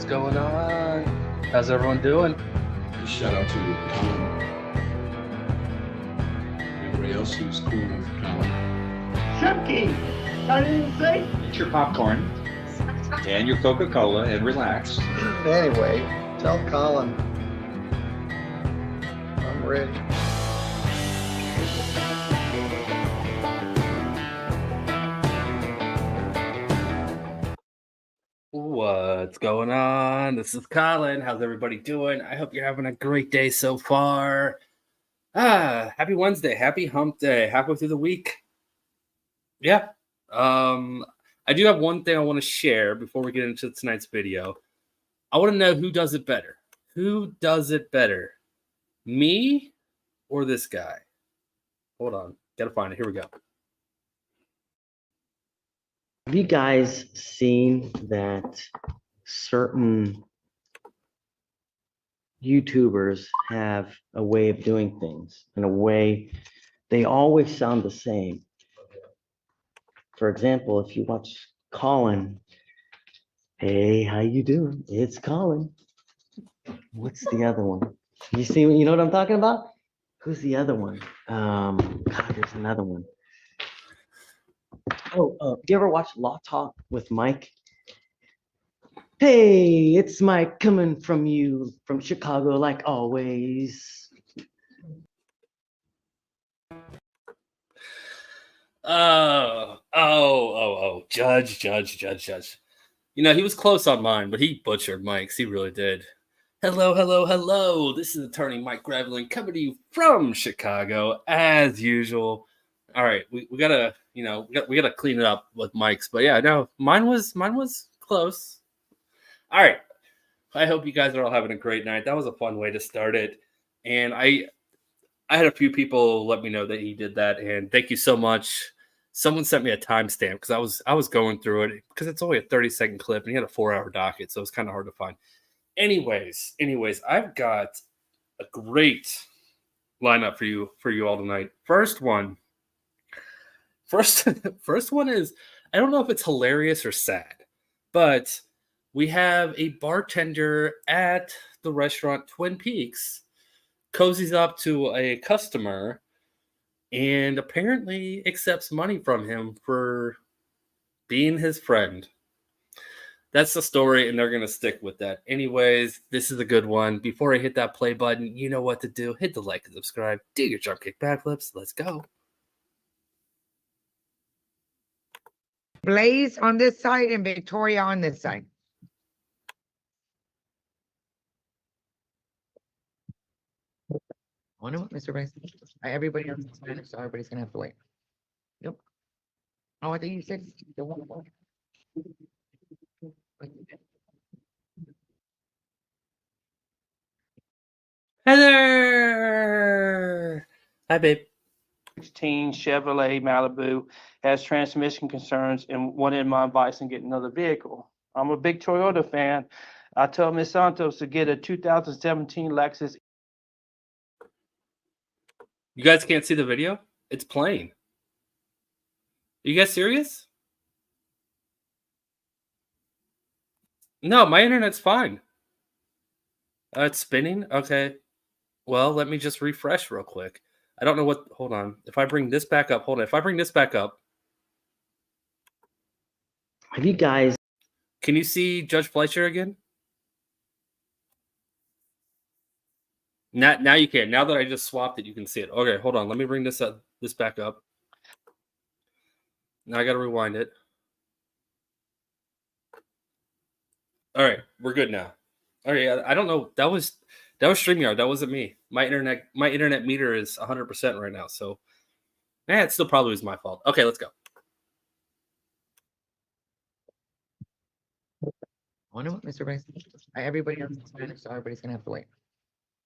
What's going on? How's everyone doing? Shout out to Colin. Everybody else who's cool with Colin. Chucky! I didn't say. Get your popcorn and your Coca-Cola and relax. Anyway, tell Colin I'm ready. What's going on? This is Colin. How's everybody doing? I hope you're having a great day so far. Happy Wednesday. Happy hump day. Halfway through the week. Yeah. I do have one thing I want to share before we get into tonight's video. I want to know who does it better. Who does it better? Me or this guy? Hold on. Gotta find it. Here we go. Have you guys seen that certain YouTubers have a way of doing things in a way they always sound the same? For example, if you watch Colin, hey, how you doing? It's Colin. What's the other one? You know what I'm talking about? Who's the other one? God, there's another one. Do you ever watch Law Talk with Mike? Hey, it's Mike coming from you from Chicago, like always. Judge. You know, he was close on mine, but he butchered Mike's. He really did. Hello. This is attorney Mike Gravelin coming to you from Chicago, as usual. All right, we gotta, we gotta clean it up with Mike's, but yeah, no, mine was close. All right, I hope you guys are all having a great night. That was a fun way to start it, and I had a few people let me know that he did that, and thank you so much. Someone sent me a timestamp because I was going through it because it's only a 30-second clip, and he had a 4-hour docket, so it's kind of hard to find. Anyways, I've got a great lineup for you all tonight. First one is, I don't know if it's hilarious or sad, but we have a bartender at the restaurant Twin Peaks cozies up to a customer and apparently accepts money from him for being his friend. That's the story, and they're going to stick with that. Anyways, this is a good one. Before I hit that play button, you know what to do. Hit the like and subscribe. Do your jump kick backflips. Let's go. Blaze on this side and Victoria on this side. I wonder what Mr. Blaze. Everybody else is Spanish, so everybody's gonna have to wait. Yep. Oh, I think you said the one. Heather! Hi, babe. 16 Chevrolet Malibu has transmission concerns and wanted my advice in getting another vehicle. I'm a big Toyota fan. I told Ms. Santos to get a 2017 Lexus. You guys can't see the video? It's playing. Are you guys serious? No, my internet's fine. It's spinning? Okay. Well, let me just refresh real quick. I don't know what... Hold on. If I bring this back up... If I bring this back up... Have you guys... Can you see Judge Fleischer again? Now you can. Now that I just swapped it, you can see it. Okay, hold on. Let me bring this back up. Now I got to rewind it. All right, we're good now. All right, I don't know. That was StreamYard. That wasn't me. My internet meter is 100% right now. So, it still probably was my fault. Okay, let's go. I wonder what Mr. Blaze. Everybody else is Spanish, so everybody's gonna have to wait.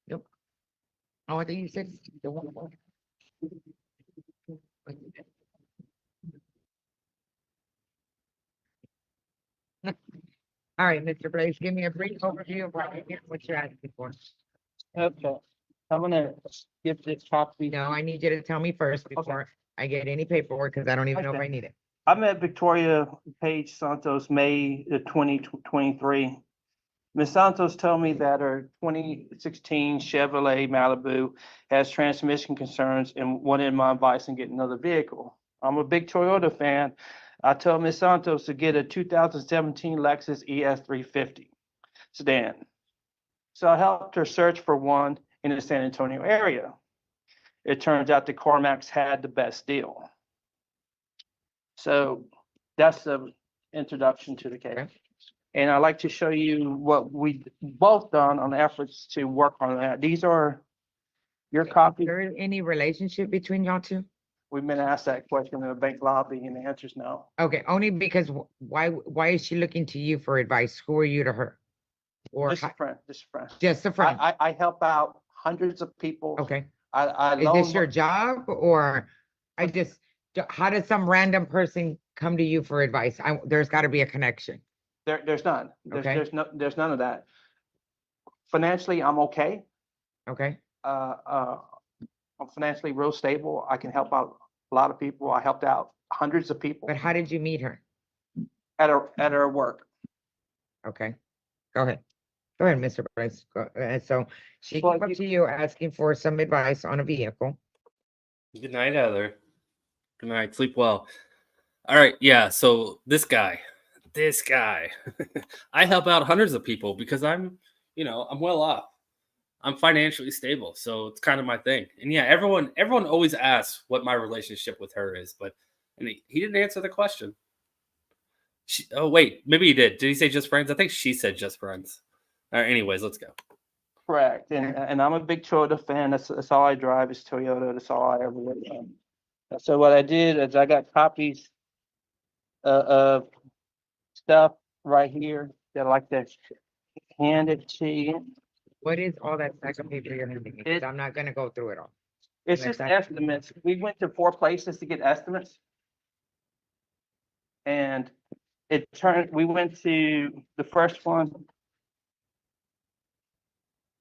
Yep. Oh, I think you said the one. All right, Mr. Blaze, give me a brief overview of what you're asking for. Okay. I'm gonna give this copy. No, I need you to tell me first before I get any paperwork, because I don't even know if I need it. I met Victoria Page Santos May 2023. Ms. Santos told me that her 2016 Chevrolet Malibu has transmission concerns and wanted my advice in getting another vehicle. I'm a big Toyota fan. I told Ms. Santos to get a 2017 Lexus ES350 sedan. So I helped her search for one in the San Antonio area. It turns out the CarMax had the best deal. So that's the introduction to the case. Okay. And I'd like to show you what we both done on efforts to work on that. These are your Is copies. there any relationship between y'all two? We've been asked that question in the bank lobby and the answer is no. Okay, only because why is she looking to you for advice? Who are you to her? Or Just a friend, just a friend. just a friend? I help out hundreds of people. Okay, I is loan this your job or how does some random person come to you for advice? There's got to be a connection. there's none. Okay. There's none of that. Financially, I'm okay. Okay, I'm financially real stable. I can help out a lot of people. I helped out hundreds of people but how did you meet her? at her work. Okay, go ahead. Go ahead, Mr. Bryce. So she Well, came up to you asking for some advice on a vehicle. Good night, Heather. Good night. Sleep well. All right. Yeah. So this guy, I help out hundreds of people because I'm well off. I'm financially stable. So it's kind of my thing. And yeah, everyone always asks what my relationship with her is, but he didn't answer the question. Oh, wait, maybe he did. Did he say just friends? I think she said just friends. All right. Anyways, let's go. Correct. And I'm a big Toyota fan. That's all I drive is Toyota. That's all I ever really own. So what I did is I got copies of stuff right here that I like to hand it to you. What is all that stack of paper you're handing me? 'Cause It- I'm not gonna go through it all. It's Yeah, just exactly. estimates. We went to 4 places to get estimates. And we went to the first one.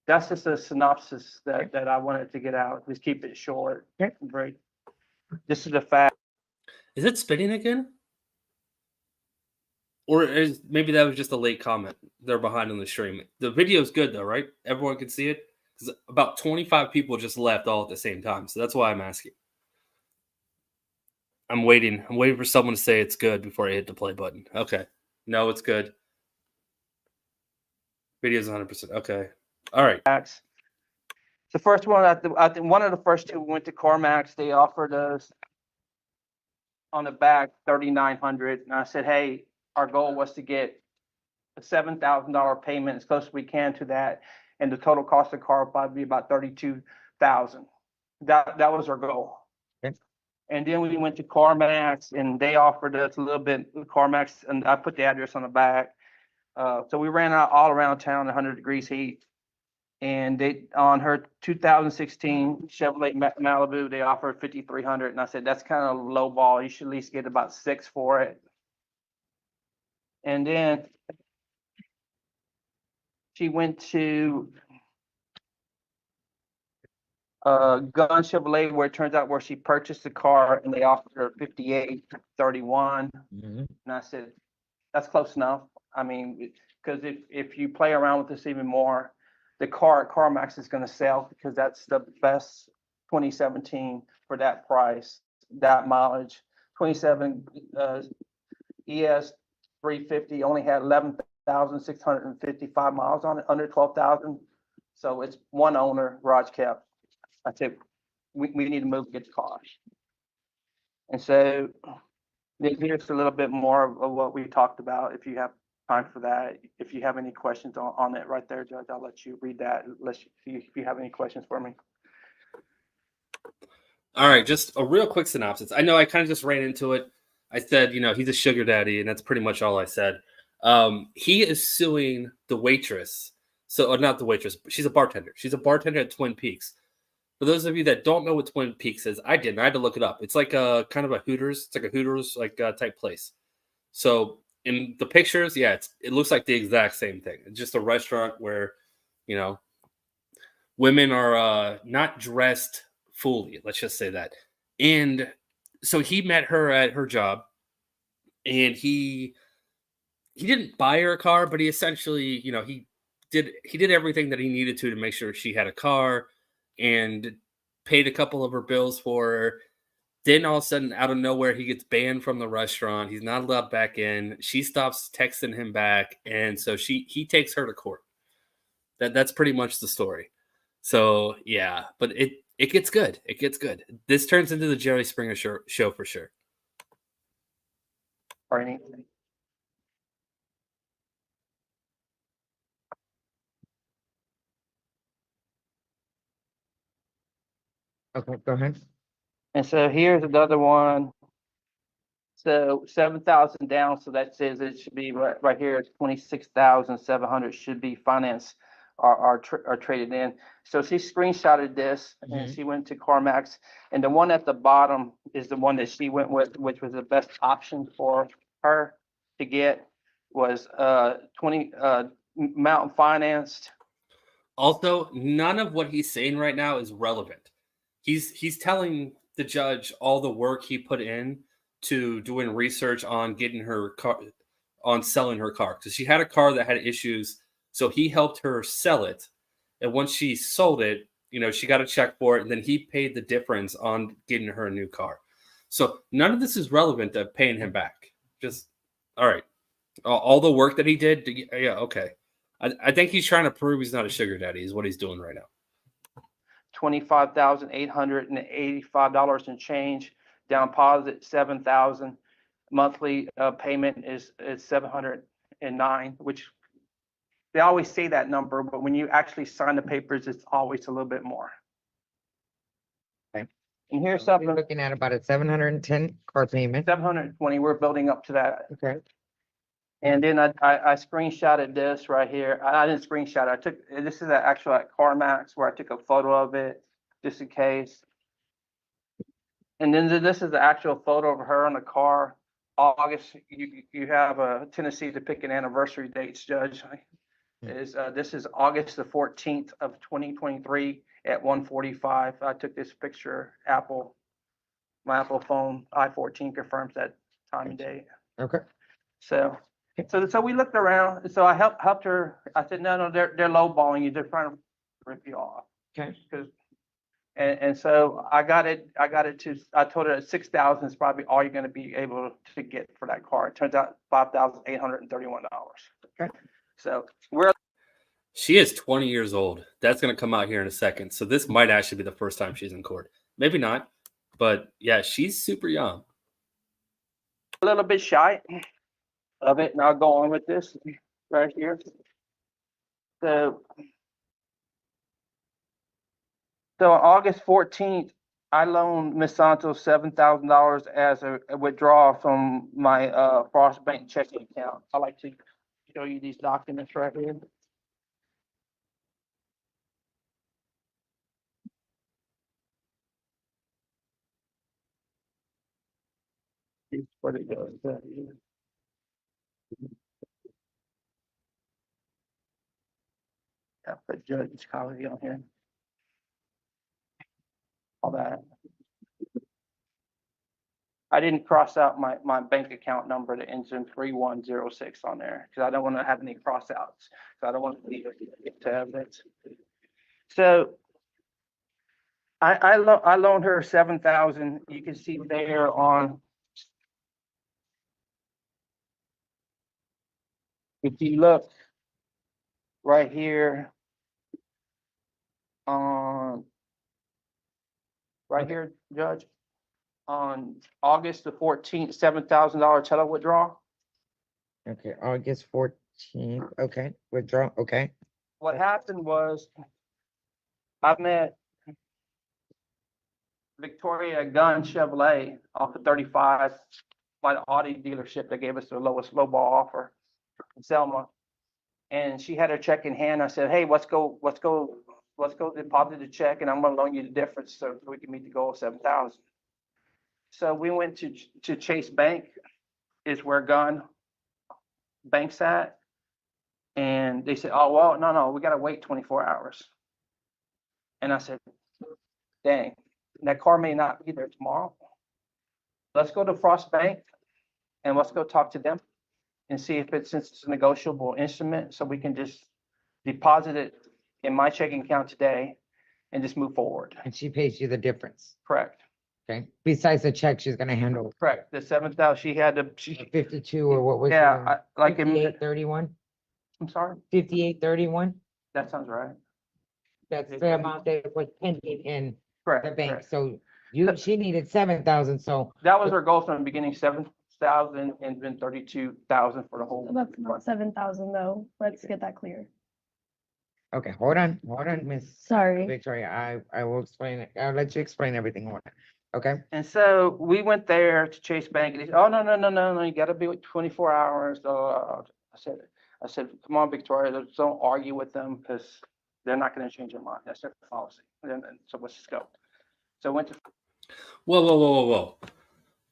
That's just a synopsis that I wanted to get out. Just keep it short. Okay. and brief. This is the fact. Is it spinning again? Or maybe that was just a late comment. They're behind on the stream. The video's good though, right? Everyone can see it. Because about 25 people just left all at the same time. So that's why I'm asking. I'm waiting for someone to say it's good before I hit the play button. Okay. No, it's good. Video's 100%. Okay. All right. The first one, I think one of the first two went to CarMax. They offered us on the back $3,900, and I said, "Hey, our goal was to get a $7,000 payment as close as we can to that, and the total cost of the car will probably be about $32,000." That was our goal. Okay. And then we went to CarMax, and they offered us a little bit. CarMax, and I put the address on the back. So we ran out all around town, 100 degrees heat. And they, on her 2016 Chevrolet Malibu, they offered $5,300, and I said that's kind of low ball. You should at least get about 6 for it. And then she went to Gun Chevrolet, where it turns out where she purchased the car, and they offered her $5,831. Mhm. And I said that's close enough. I mean, because if you play around with this even more, the car at CarMax is going to sell because that's the best 2017 for that price, that mileage. 27 ES 350 only had 11,655 miles on it, under 12,000. So it's one owner, garage kept. I said, we need to move to get the car. And so here's a little bit more of what we talked about. If you have time for that, if you have any questions on it right there, Judge, I'll let you read that. If you have any questions for me. All right, just a real quick synopsis. I know I kind of just ran into it. I said, he's a sugar daddy, and that's pretty much all I said. He is suing the waitress. So, not the waitress, but she's a bartender. She's a bartender at Twin Peaks. For those of you that don't know what Twin Peaks is, I didn't. I had to look it up. It's like a kind of a Hooters. It's like a Hooters type place. So in the pictures, yeah, it looks like the exact same thing. It's just a restaurant where, women are not dressed fully. Let's just say that. And so he met her at her job, and he didn't buy her a car, but he essentially, he did everything that he needed to make sure she had a car, and paid a couple of her bills for her. Then all of a sudden, out of nowhere, he gets banned from the restaurant. He's not allowed back in. She stops texting him back, and so he takes her to court. That's pretty much the story. So yeah, but it gets good. It gets good. This turns into the Jerry Springer show for sure. Or anything. Okay, go ahead. And so here's another one. So 7,000 down, so that says it should be right here, 26,700 should be financed or traded in. So she screenshotted this and she went to CarMax, and the one at the bottom is the one that she went with, which was the best option for her to get, was 20 Mountain financed. Also, none of what he's saying right now is relevant. He's telling the judge all the work he put in to doing research on getting her car, on selling her car, because she had a car that had issues. So he helped her sell it, and once she sold it, she got a check for it, and then he paid the difference on getting her a new car. So none of this is relevant to paying him back. Just all right, all the work that he did. Yeah, okay. I think he's trying to prove he's not a sugar daddy. Is what he's doing right now. $25,885 and change. Down deposit 7,000. Monthly payment is 709, which they always say that number, but when you actually sign the papers, it's always a little bit more. Okay. And here's We're something, looking at about a 710 car payment. 720. We're building up to that. Okay. And then I screenshotted this right here. I didn't screenshot it. This is actually at CarMax where I took a photo of it just in case. And then this is the actual photo of her on the car. August, you have a tendency to pick an anniversary dates, Judge. This is August the 14th of 2023 at 1:45. I took this picture. My Apple phone i14 confirms that time and date. Okay. So we looked around. So I helped her. I said, no, they're lowballing you. They're trying to rip you off. Okay. And so I got it to, I told her that 6,000 is probably all you're going to be able to get for that car. It turns out $5,831. Okay. So She is 20 years old. That's going to come out here in a second. So this might actually be the first time she's in court. Maybe not, but yeah, she's super young. a little bit shy of it, and I'll go on with this right here. So on August 14th, I loaned Ms. Santos $7,000 as a withdrawal from my Frost Bank checking account. I like to show you these documents right here. Here's what it goes. Yeah, put Judge Garcia on here. All that. I didn't cross out my bank account number that ends in 3106 on there because I don't want to have any cross outs. So I don't want to leave it to evidence. So I loaned her 7,000. You can see there on. If you look right here on right here, Judge, on August the 14th, $7,000 tele withdrawal. Okay, August 14th. Okay, withdraw. Okay. What happened was I met Victoria Gunn Chevrolet off of 35 by the Audi dealership that gave us the lowest lowball offer in Selma. And she had her check in hand. I said, hey, let's go deposit the check, and I'm gonna loan you the difference so we can meet the goal of 7,000. So we went to Chase Bank, is where Gunn Bank's at. And they said, oh, well, no, we gotta wait 24 hours. And I said, dang, that car may not be there tomorrow. Let's go to Frost Bank and let's go talk to them and see if since it's a negotiable instrument, so we can just deposit it in my checking account today and just move forward. And she pays you the difference, Correct, okay? Besides the check, she's gonna handle correct. The 7,000, she had to, she, 52 or what was yeah, your like, 5831? I'm sorry, 5831? that sounds right. That's the amount that was pending in Correct, the bank. correct. So she needed 7,000, so That was her goal from the beginning, 7,000 and then 32,000 for the whole. That's not 7,000 though. Let's get that clear. okay, hold on, Miss Sorry. Victoria. I will explain it. I'll let you explain everything. Hold on. Okay, And so we went there to Chase Bank and he said, oh, no, you gotta be with 24 hours. I said, come on, Victoria, don't argue with them because they're not gonna change their mind. That's their policy. And so let's just go. So I went to, Whoa.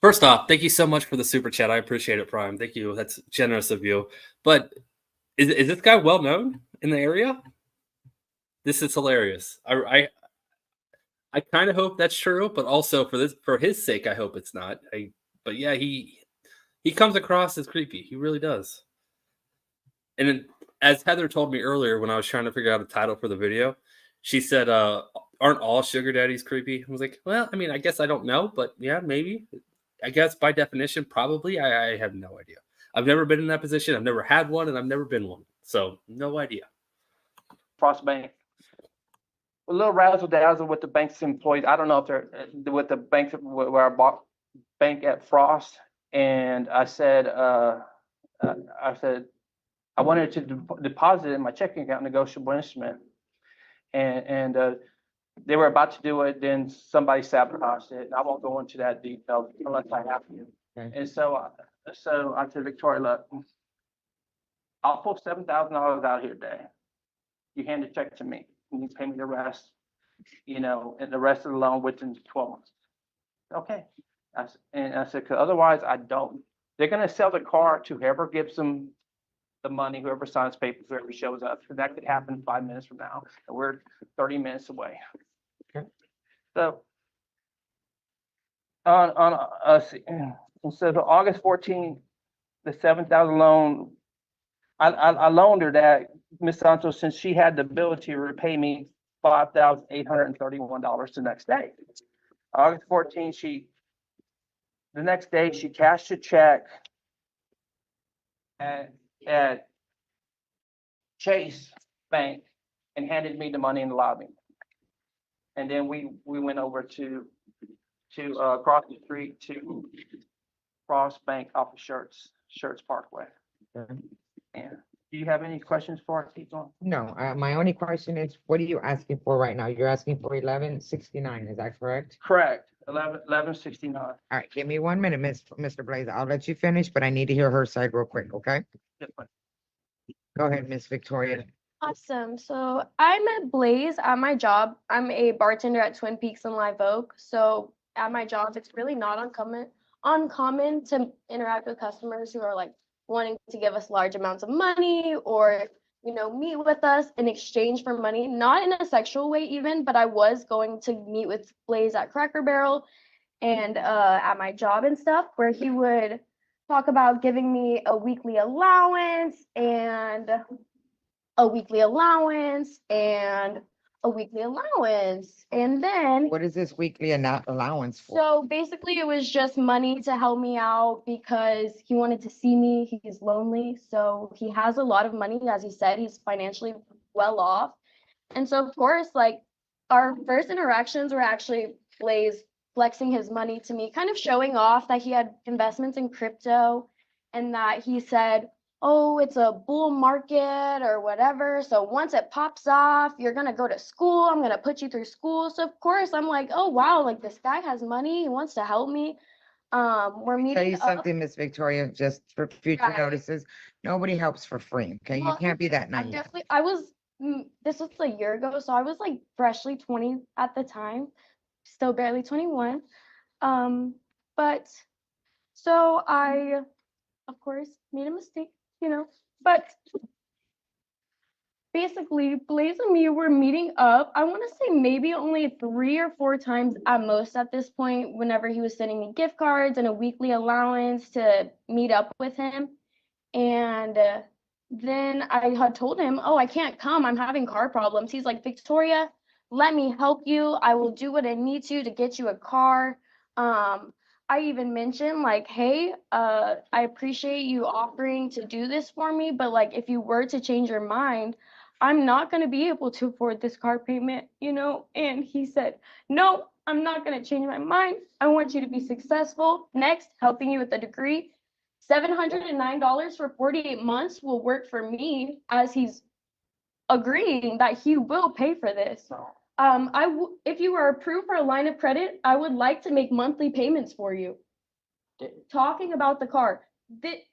First off, thank you so much for the super chat. I appreciate it, Prime. Thank you. That's generous of you. But is this guy well known in the area? This is hilarious. I kind of hope that's true, but also for his sake, I hope it's not. But yeah, he comes across as creepy. He really does. And then, as Heather told me earlier when I was trying to figure out a title for the video, she said, aren't all sugar daddies creepy? I was like, well, I mean, I guess I don't know, but yeah, maybe. I guess by definition, probably. I have no idea. I've never been in that position. I've never had one, and I've never been one. So no idea. Frost Bank. A little razzle dazzle with the bank's employees. I don't know if they're with the bank where I bought bank at Frost. And I said, I wanted to deposit in my checking account, negotiable instrument. And they were about to do it, then somebody sabotaged it. And I won't go into that detail unless I have to. Okay. And so I said, Victoria, look, I'll pull $7,000 out here today. You hand the check to me, and you pay me the rest, and the rest of the loan within 12 months. Okay. And I said, because otherwise I don't. They're going to sell the car to whoever gives them the money, whoever signs papers, whoever shows up. So that could happen 5 minutes from now, and we're 30 minutes away. Okay. So so August 14th, the 7,000 loan, I loaned her that, Ms. Santos, since she had the ability to repay me $5,831 the next day. August 14th, the next day, she cashed a check at Chase Bank and handed me the money in the lobby. And then we went over to across the street to Frost Bank off of Shirts Parkway. Okay. And do you have any questions for us, Ethan? No, my only question is, what are you asking for right now? You're asking for 1169, is that correct? Correct. 1169. All right, give me 1 minute, Mr. Blaze. I'll let you finish, but I need to hear her side real quick, okay? Yes, ma'am. Go ahead, Miss Victoria. Awesome. So I met Blaze at my job. I'm a bartender at Twin Peaks in Live Oak. So at my job, it's really not uncommon to interact with customers who are like wanting to give us large amounts of money or, meet with us in exchange for money, not in a sexual way even, but I was going to meet with Blaze at Cracker Barrel and at my job and stuff, where he would talk about giving me a weekly allowance and a weekly allowance and a weekly allowance. And then, What is this weekly allowance for? so basically it was just money to help me out because he wanted to see me. He's lonely. So he has a lot of money. As he said, he's financially well off. And so of course, like our first interactions were actually Blaze flexing his money to me, kind of showing off that he had investments in crypto and that he said, oh, it's a bull market or whatever. So once it pops off, you're going to go to school. I'm going to put you through school. So of course I'm like, oh, wow, like this guy has money. He wants to help me. We're Tell meeting you up. something, Miss Victoria, just for future Right. notices, nobody helps for free, okay? You Well, can't be that I'm naive. definitely, this was a year ago. So I was like freshly 20 at the time, still barely 21. But so I, of course, made a mistake, but basically Blaze and me were meeting up. I want to say maybe only 3 or 4 times at most at this point, whenever he was sending me gift cards and a weekly allowance to meet up with him. And then I had told him, oh, I can't come. I'm having car problems. He's like, Victoria, let me help you. I will do what I need to get you a car. I even mentioned like, hey, I appreciate you offering to do this for me, but like if you were to change your mind, I'm not going to be able to afford this car payment, you know? And he said, no, I'm not going to change my mind. I want you to be successful. Next, helping you with a degree. $709 for 48 months will work for me, as he's agreeing that he will pay for this. If you are approved for a line of credit, I would like to make monthly payments for you. Talking about the car,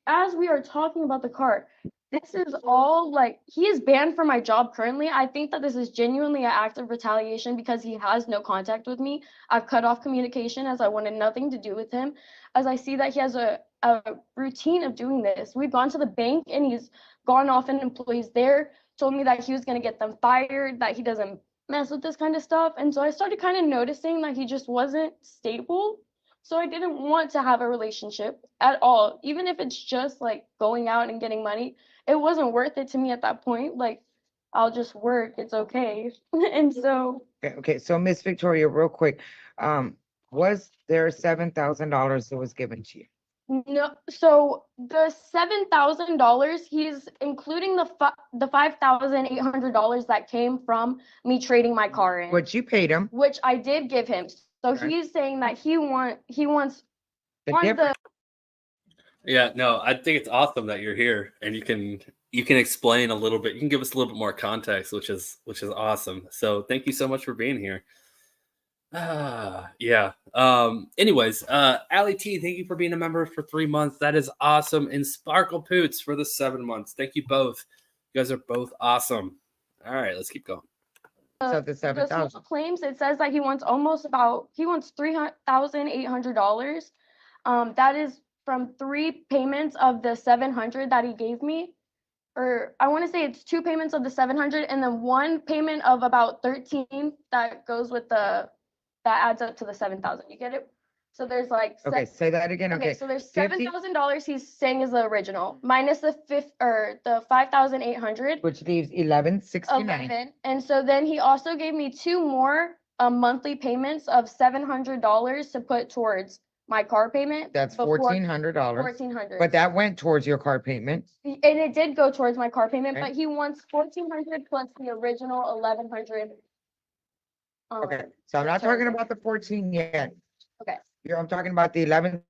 as we are talking about the car, this is all like, he is banned from my job currently. I think that this is genuinely an act of retaliation because he has no contact with me. I've cut off communication as I wanted nothing to do with him, as I see that he has a routine of doing this. We've gone to the bank and he's gone off and employees there told me that he was going to get them fired, that he doesn't mess with this kind of stuff. And so I started kind of noticing that he just wasn't stable. So I didn't want to have a relationship at all, even if it's just like going out and getting money. It wasn't worth it to me at that point. Like, I'll just work, it's okay. And so Okay, so Miss Victoria, real quick, was there $7,000 that was given to you? no, so the $7,000, he's including the $5,800 that came from me trading my car in, What you paid him? which I did give him. So Okay. he's saying that he wants The one of difference. Yeah, no, I think it's awesome that you're here and you can explain a little bit. You can give us a little bit more context, which is awesome. So thank you so much for being here. Yeah. Anyways, Allie T, thank you for being a member for 3 months. That is awesome. And Sparkle Poots for the 7 months. Thank you both. You guys are both awesome. All right, let's keep going. So the the small 7,000. claims, it says that he wants $3,800. That is from 3 payments of the 700 that he gave me. Or I want to say it's 2 payments of the 700 and then 1 payment of about 13 that goes with that adds up to the 7,000. You get it? So there's like Okay, say that again. Okay, so there's 50 $7,000 he's saying is the original minus the 5,800. which leaves 1169. 11. And so then he also gave me 2 more monthly payments of $700 to put towards my car payment. That's before- $1,400. $1,400. But that went towards your car payment. And it did go towards my car payment, Okay. but he wants $1,400 plus the original $1,100. Okay, so I'm not sorry. talking about the 14 yet. Okay. I'm talking about the Right.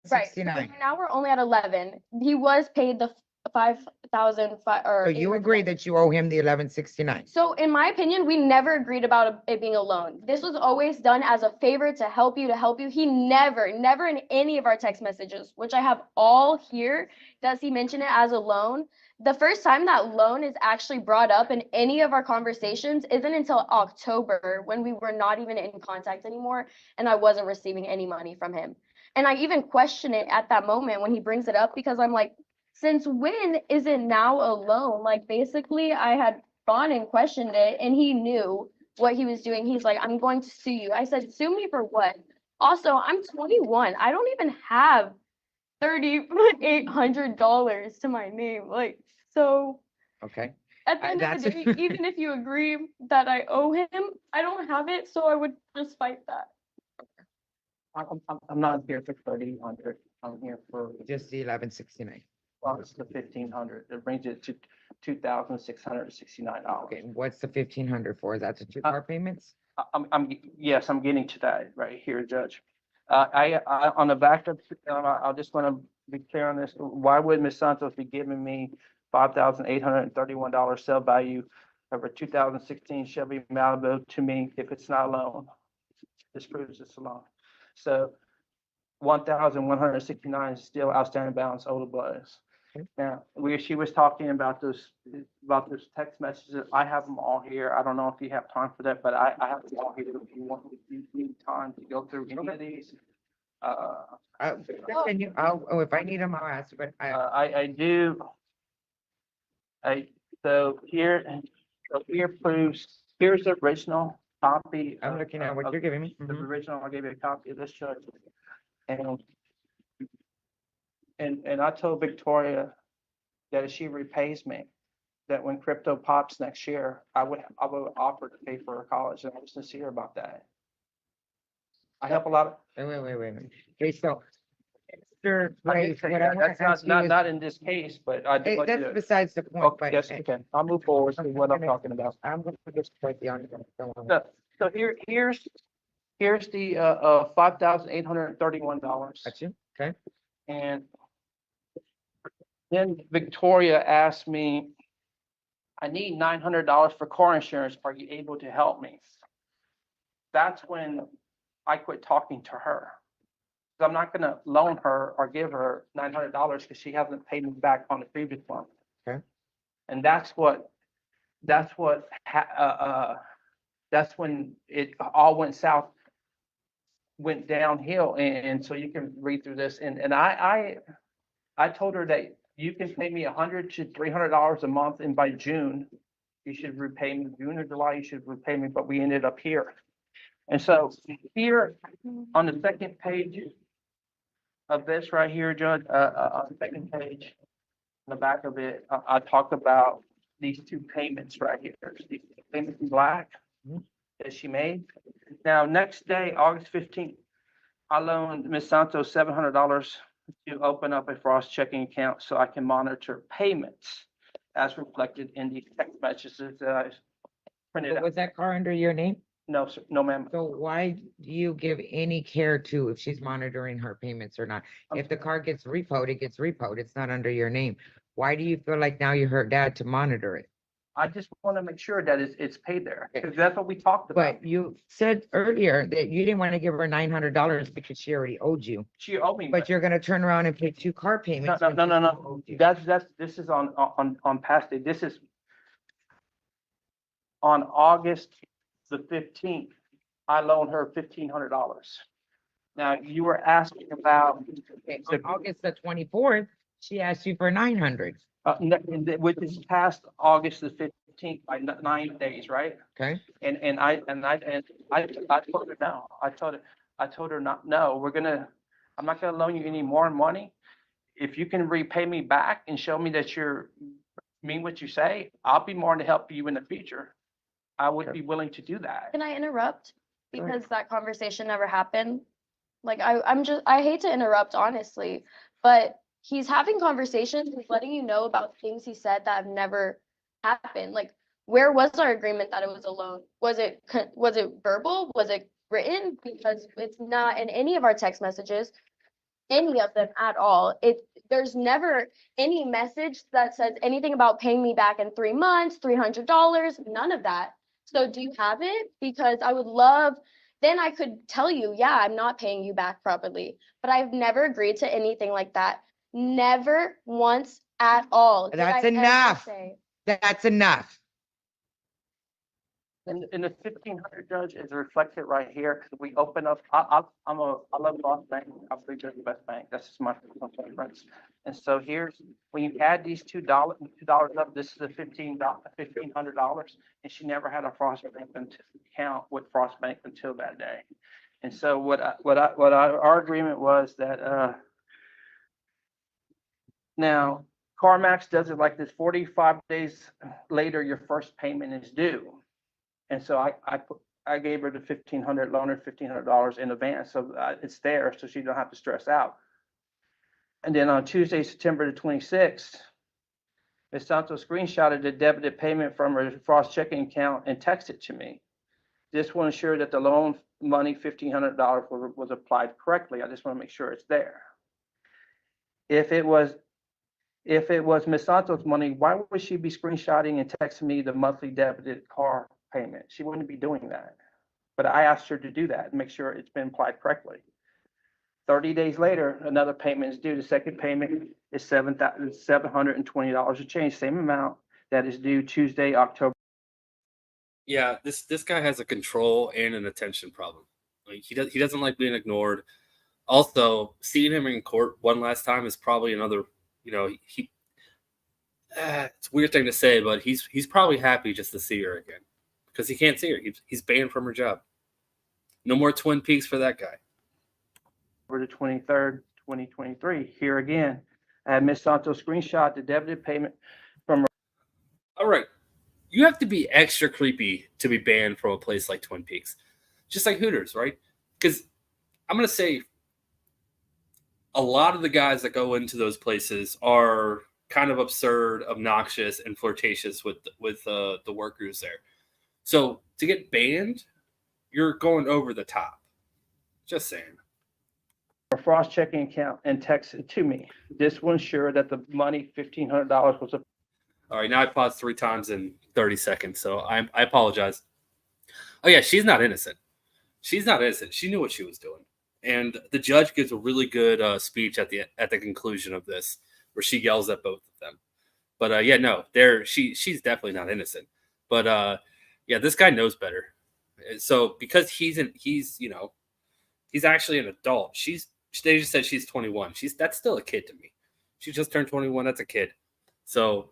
So 1169. now we're only at 11. He was paid the 5,000 or So you agree that you owe him the 1169. So in my opinion, we never agreed about it being a loan. This was always done as a favor to help you, He never in any of our text messages, which I have all here, does he mention it as a loan. The first time that loan is actually brought up in any of our conversations isn't until October, when we were not even in contact anymore and I wasn't receiving any money from him. And I even question it at that moment when he brings it up, because I'm like, since when is it now a loan? Like, basically, I had gone and questioned it, and he knew what he was doing. He's like, I'm going to sue you. I said, sue me for what? Also, I'm 21. I don't even have $3,800 to my name. Like, so Okay, at the end of the that's- day, even if you agree that I owe him, I don't have it, so I would just fight that. I'm not here for 3,800. I'm here for, just the 1169. well, it's the 1,500. It brings it to $2,669. Okay, what's the 1,500 for? Is that the 2 car payments? Yes, I'm getting to that right here, Judge. I on the back of, I just want to be clear on this. Why would Ms. Santos be giving me $5,831 sale value of a 2016 Chevy Malibu to me if it's not a loan? This proves it's a loan. So 1,169 is still outstanding balance owed to Blaze. Now, she was talking about those text messages. I have them all here. I don't know if you have time for that, but I have them all here if you need time to go through any of these. If I need them, I'll ask, but I do. So here proves, here's the original copy. I'm looking at what you're giving me. The original, I gave you a copy of this, Judge. And I told Victoria that if she repays me, that when crypto pops next year, I would offer to pay for her college, and I was sincere about that. I help a lot of. Wait. Okay, so. Mr. I Bryce, did say what I that. wanna That's ask you not is- not in this case, but I did. That's besides the point, Oh, but. yes, you can. I'll move forward to what I'm talking about. I'm gonna just put the on. So here's the $5,831. Got you, okay? And then Victoria asked me, I need $900 for car insurance. Are you able to help me? That's when I quit talking to her. 'Cause I'm not gonna loan her or give her $900 because she hasn't paid me back on the previous one. Okay. And that's when it all went south, went downhill. And so you can read through this. And I told her that you can pay me $100 to $300 a month, and by June, you should repay me. June or July, you should repay me. But we ended up here. And so here on the second page of this right here, Judge, on the second page, in the back of it, I talk about these two payments right here. These payments in black that she made. Now, next day, August 15th, I loaned Ms. Santos $700 to open up a Frost checking account so I can monitor payments as reflected in these text messages that I printed out. Was that car under your name? No, sir, no, ma'am. So why do you give any care to if she's monitoring her payments or not? If the car gets repoed, it gets repoed. It's not under your name. Why do you feel like now you're her dad to monitor it? I just want to make sure that it's paid there, because that's what we talked about. But you said earlier that you didn't want to give her $900 because she already owed you, She owed me. but you're gonna turn around and pay 2 car No, payments. no, when no, she no, still no. owed you. This is on past date. This is on August the 15th. I loaned her $1,500. Now, you were asking about, On August the 24th, she asked you for 900, which is past August the 15th by 9 days, right? okay? And I told her no. I told her not, no, I'm not gonna loan you any more money. If you can repay me back and show me that you're mean what you say, I'll be more than to help you in the future. I would be willing to do that. Can I interrupt? Go ahead. Because that conversation never happened. Like I hate to interrupt, honestly, but he's having conversations, he's letting you know about things he said that have never happened. Like, where was our agreement that it was a loan? Was it verbal? Was it written? Because it's not in any of our text messages, any of them at all. There's never any message that says anything about paying me back in 3 months, $300, none of that. So do you have it? Because I would love, then I could tell you, yeah, I'm not paying you back properly, but I've never agreed to anything like that. Never once at all. did That's I ever enough. say. That's enough. And the 1,500, Judge, is reflected right here, because we open up, I love Frost Bank. I believe they're the best bank. That's just my personal preference. And so here's, when you add these $2 up, this is a $1,500, and she never had a Frost Bank account with Frost Bank until that day. And so our agreement was that, now, CarMax does it like this: 45 days later, your first payment is due. And so I gave her the $1,500, loan her $1,500 in advance, so it's there, so she don't have to stress out. And then on Tuesday, September the 26th, Ms. Santos screenshotted the debited payment from her Frost checking account and texted to me. This will ensure that the loan money, $1,500, was applied correctly. I just want to make sure it's there. If it was Ms. Santos' money, why would she be screenshotting and texting me the monthly debited car payment? She wouldn't be doing that. But I asked her to do that and make sure it's been applied correctly. 30 days later, another payment is due. The second payment is $720 a change, same amount that is due Tuesday, October. Yeah, this guy has a control and an attention problem. Like he doesn't like being ignored. Also, seeing him in court one last time is probably another, it's a weird thing to say, but he's probably happy just to see her again, because he can't see her. He's banned from her job. No more Twin Peaks for that guy. The 23rd, 2023. Here again, I had Ms. Santos screenshot the debited payment. All right. You have to be extra creepy to be banned from a place like Twin Peaks. Just like Hooters, right? Because I'm going to say a lot of the guys that go into those places are kind of absurd, obnoxious, and flirtatious with the workers there. So to get banned, you're going over the top. Just saying. A Frost checking account and text it to me. This will ensure that the money, $1,500, was a. All right, now I paused 3 times in 30 seconds, so I apologize. Oh yeah, she's not innocent. She's not innocent. She knew what she was doing, and the judge gives a really good speech at the conclusion of this, where she yells at both of them. But yeah, no, she's definitely not innocent. But yeah, this guy knows better. So because he's actually an adult. They just said she's 21. That's still a kid to me. She just turned 21. That's a kid. So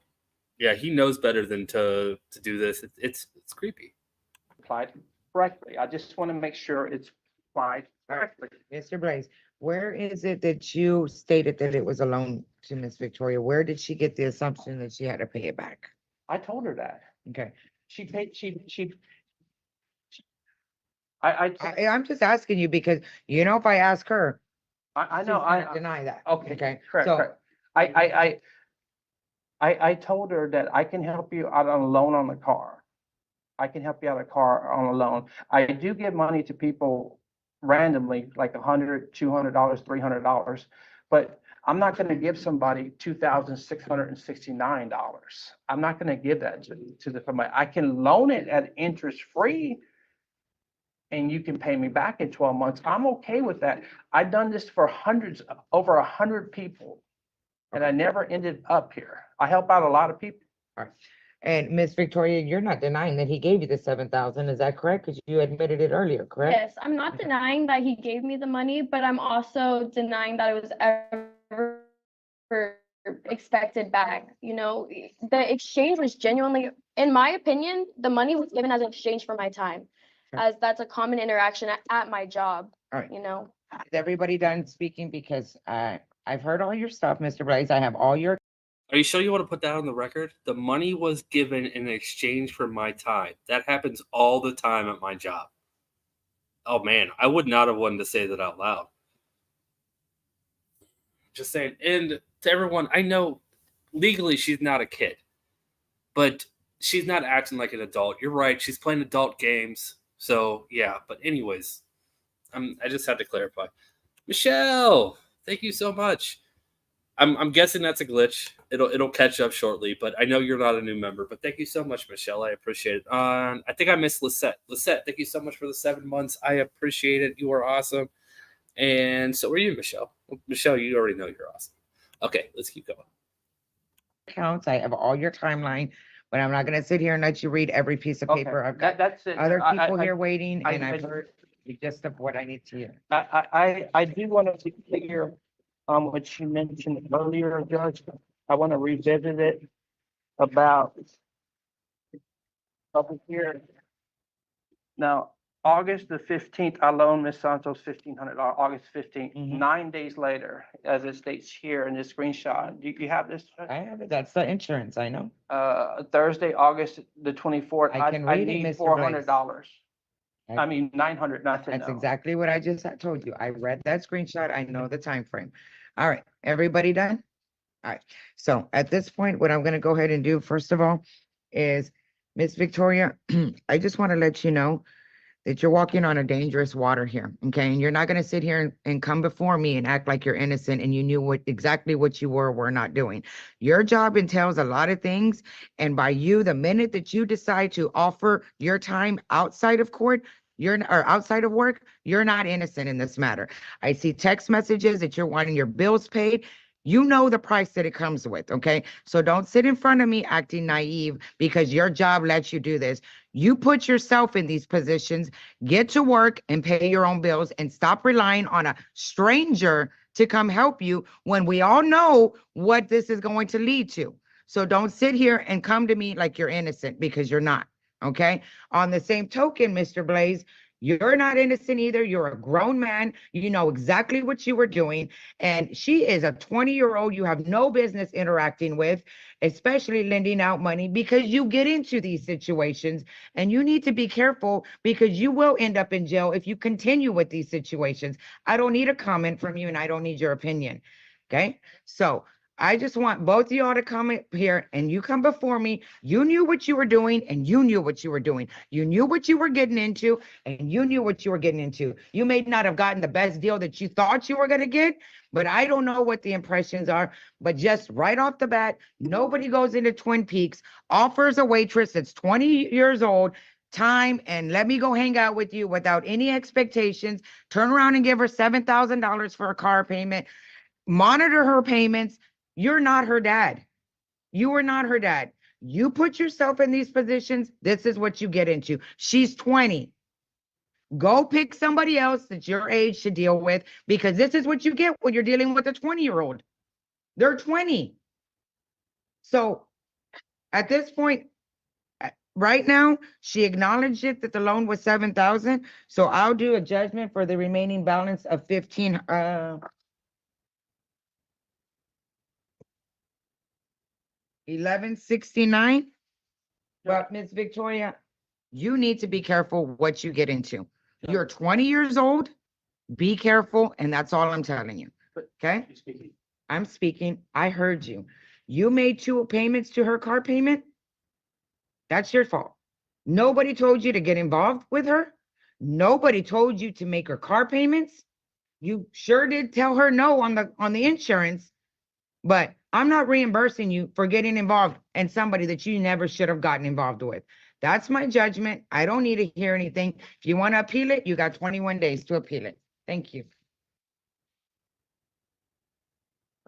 yeah, he knows better than to do this. It's creepy. Applied correctly. I just want to make sure it's applied correctly. Mr. Blaze, where is it that you stated that it was a loan to Miss Victoria? Where did she get the assumption that she had to pay it back? I told her that. Okay. She paid, I'm just asking you because, if I ask her, I she's know, gonna deny that. okay, correct, So, correct. I told her that I can help you out on a loan on the car. I can help you out on a car on a loan. I do give money to people randomly, like $100, $200, $300, but I'm not going to give somebody $2,669. I'm not going to give that to somebody. I can loan it at interest free, and you can pay me back in 12 months. I'm okay with that. I've done this for over 100 people, and I never ended up here. I help out a lot of people. all right. And Miss Victoria, you're not denying that he gave you the 7,000, is that correct? Because you admitted it earlier, correct? Yes, I'm not denying that he gave me the money, but I'm also denying that it was ever expected back. The exchange was genuinely, in my opinion, the money was given as an exchange for my time, Sure. as that's a common interaction at my job. All right. Is Is everybody done speaking? Because I've heard all your stuff, Mr. Blaze. I have all your. Are you sure you want to put that on the record? The money was given in exchange for my time. That happens all the time at my job. Oh man, I would not have wanted to say that out loud. Just saying. And to everyone, I know legally she's not a kid, but she's not acting like an adult. You're right. She's playing adult games. So yeah, but anyways, I just had to clarify. Michelle, thank you so much. I'm guessing that's a glitch. It'll catch up shortly, but I know you're not a new member. But thank you so much, Michelle. I appreciate it. I think I missed Lisette. Lisette, thank you so much for the 7 months. I appreciate it. You are awesome. And so are you, Michelle. Michelle, you already know you're awesome. Okay, let's keep going. Accounts. I have all your timeline, but I'm not going to sit here and let you read every piece of paper. I've got That's it. other people here waiting, and I- I've heard the gist of what I need to hear. I do want to clear what you mentioned earlier, Judge. I want to revisit it about over here. Now, August the 15th, I loaned Ms. Santos $1,500, August 15th. Mhm. 9 days later, as it states here in this screenshot. Do you have this? I have it. That's the insurance. I know. Thursday, August the 24th, I can I read it, need Mr. $400. Blaze. I mean, 900, not to That's know. exactly what I just had told you. I read that screenshot. I know the time frame. All right, everybody done? All right, so at this point, what I'm gonna go ahead and do, first of all, is Miss Victoria, I just want to let you know that you're walking on a dangerous water here, okay? And you're not gonna sit here and come before me and act like you're innocent and you knew exactly what you were not doing. Your job entails a lot of things, and by you, the minute that you decide to offer your time outside of court, or outside of work, you're not innocent in this matter. I see text messages that you're wanting your bills paid. You know the price that it comes with, okay? So don't sit in front of me acting naive because your job lets you do this. You put yourself in these positions, get to work and pay your own bills, and stop relying on a stranger to come help you when we all know what this is going to lead to. So don't sit here and come to me like you're innocent, because you're not. Okay. On the same token, Mr. Blaze, You're not innocent either. You're a grown man. You know exactly what you were doing. And she is a 20-year-old you have no business interacting with, especially lending out money, because you get into these situations and you need to be careful because you will end up in jail if you continue with these situations. I don't need a comment from you and I don't need your opinion. Okay. So I just want both of y'all to come up here and you come before me. You knew what you were doing and you knew what you were doing. You knew what you were getting into and you knew what you were getting into. You may not have gotten the best deal that you thought you were going to get, but I don't know what the impressions are. But just right off the bat, nobody goes into Twin Peaks, offers a waitress that's 20 years old time and let me go hang out with you without any expectations, turn around and give her $7,000 for a car payment, monitor her payments. You're not her dad. You are not her dad. You put yourself in these positions. This is what you get into. She's 20. Go pick somebody else that's your age to deal with because this is what you get when you're dealing with a 20-year-old. They're 20. So at this point, right now, she acknowledged it that the loan was $7,000. So I'll do a judgment for the remaining balance of 15. 1169. But Miss Victoria, you need to be careful what you get into. You're 20 years old. Be careful, and that's all I'm telling you. Okay? I'm speaking. I heard you. You made 2 payments to her car payment. That's your fault. Nobody told you to get involved with her. Nobody told you to make her car payments. You sure did tell her no on the insurance, but I'm not reimbursing you for getting involved in somebody that you never should have gotten involved with. That's my judgment. I don't need to hear anything. If you want to appeal it, you got 21 days to appeal it. Thank you.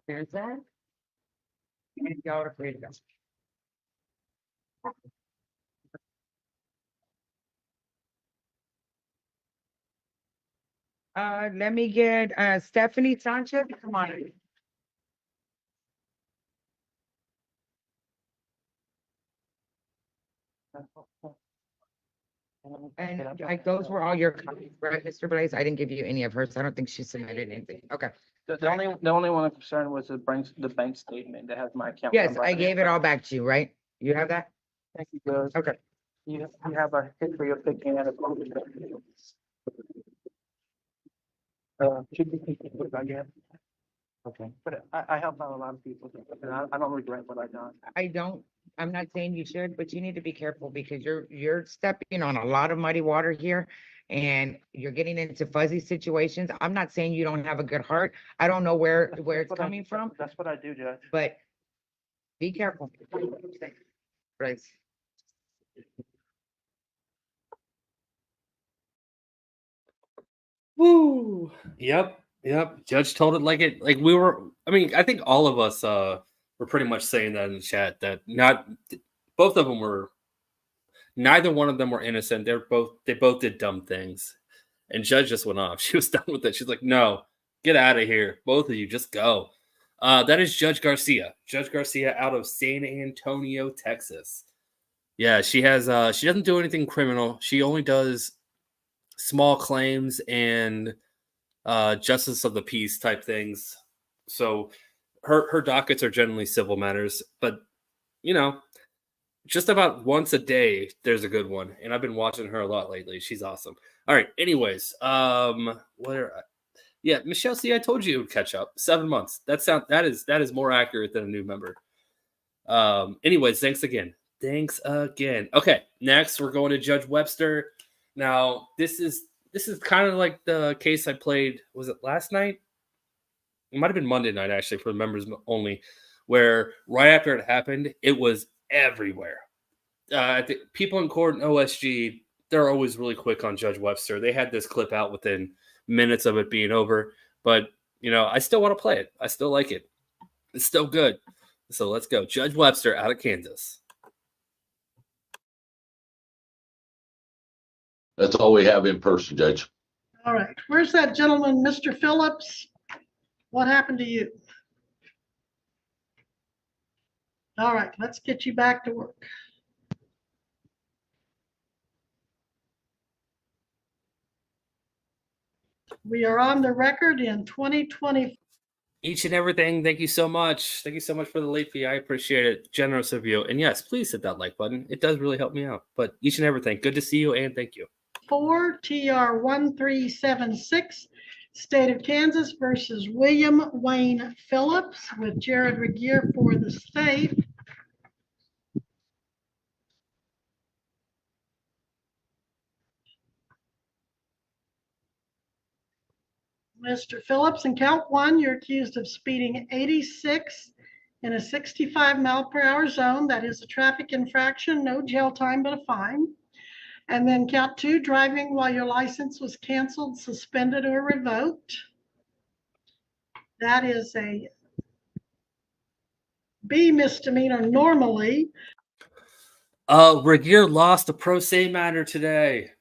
There's that. And y'all are free to go. Let me get Stephanie Sanchez. Come on. And like those were all your copies, right, Mr. Blaze? I didn't give you any of hers. I don't think she submitted anything. Okay. The only one I'm concerned was the bank statement that has my account. Yes, number I on it. gave it all back to you, right? You have that? Thank you, Judge. Okay. You have a history of picking at a. Should be thinking again. Okay. But I help out a lot of people, and I don't regret what I've done. I'm not saying you should, but you need to be careful because you're stepping on a lot of muddy water here and you're getting into fuzzy situations. I'm not saying you don't have a good heart. I don't know where it's coming from, That's what I do, Judge. but be careful. Right. Woo. Yep. Judge told it like we were. I mean, I think all of us were pretty much saying that in the chat that not both of them were. Neither one of them were innocent. They both did dumb things, and Judge just went off. She was done with it. She's like, "No, get out of here, both of you. Just go." That is Judge Garcia. Judge Garcia out of San Antonio, Texas. Yeah, she has. She doesn't do anything criminal. She only does small claims and justice of the peace type things. So her dockets are generally civil matters, but just about once a day there's a good one, and I've been watching her a lot lately. She's awesome. All right, anyways, Michelle, see, I told you it would catch up. 7 months. That is more accurate than a new member. Anyways, thanks again. Okay, next we're going to Judge Webster. Now, this is kind of like the case I played, was it last night? It might have been Monday night, actually, for the members only, where right after it happened, it was everywhere. I think people in court and OSG, they're always really quick on Judge Webster. They had this clip out within minutes of it being over, but, I still want to play it. I still like it. It's still good. So let's go. Judge Webster out of Kansas. That's all we have in person, Judge. All right, where's that gentleman, Mr. Phillips? What happened to you? All right, let's get you back to work. We are on the record in 2020. Each and everything, thank you so much. Thank you so much for the late fee. I appreciate it. Generous of you. And yes, please hit that like button. It does really help me out. But each and everything, good to see you and thank you. 4 TR 1376, State of Kansas versus William Wayne Phillips with Jared Regier for the state. Mr. Phillips, in count one, you're accused of speeding 86 in a 65 mile per hour zone. That is a traffic infraction, no jail time, but a fine. And then count two, driving while your license was canceled, suspended, or revoked. That is a B misdemeanor normally. Regier lost a pro se matter today.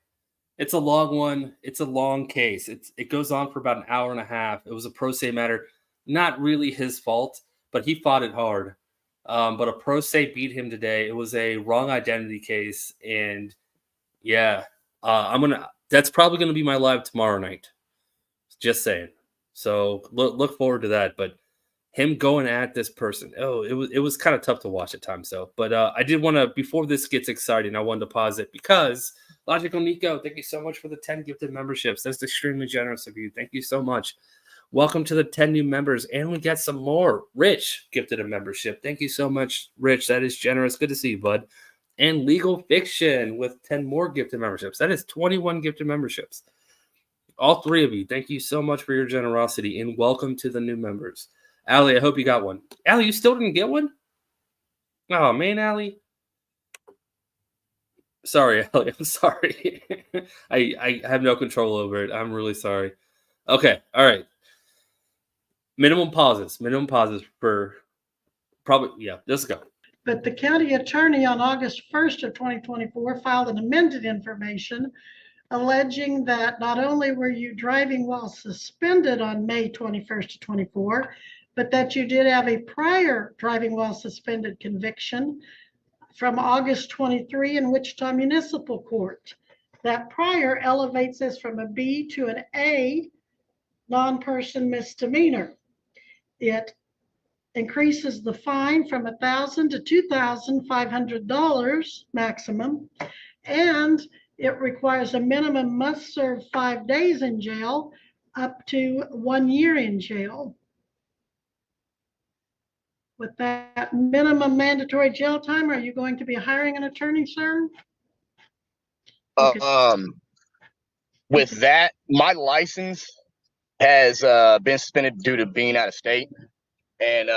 It's a long one. It's a long case. It goes on for about an hour and a half. It was a pro se matter. Not really his fault, but he fought it hard. But a pro se beat him today. It was a wrong identity case. And yeah, that's probably gonna be my live tomorrow night. Just saying. So look forward to that. But him going at this person, it was kind of tough to watch at times. So, but I did want to, before this gets exciting, I wanted to pause it because Logical Nico, thank you so much for the 10 gifted memberships. That's extremely generous of you. Thank you so much. Welcome to the 10 new members, and we got some more. Rich gifted a membership. Thank you so much, Rich. That is generous. Good to see you, bud. And Legal Fiction with 10 more gifted memberships. That is 21 gifted memberships. All three of you, thank you so much for your generosity, and welcome to the new members. Allie, I hope you got one. Allie, you still didn't get one? Oh, man, Allie. Sorry, Allie. I'm sorry. I have no control over it. I'm really sorry. Okay, all right. Minimum pauses for probably, yeah, let's go. But the county attorney on August 1st of 2024 filed an amended information alleging that not only were you driving while suspended on May 21st of 24, but that you did have a prior driving while suspended conviction from August 23 in Wichita Municipal Court. That prior elevates this from a B to an A non-person misdemeanor. It increases the fine from $1,000 to $2,500 maximum, and it requires a minimum must serve 5 days in jail up to 1 year in jail. With that minimum mandatory jail time, are you going to be hiring an attorney, sir? With that, my license has been suspended due to being out of state, and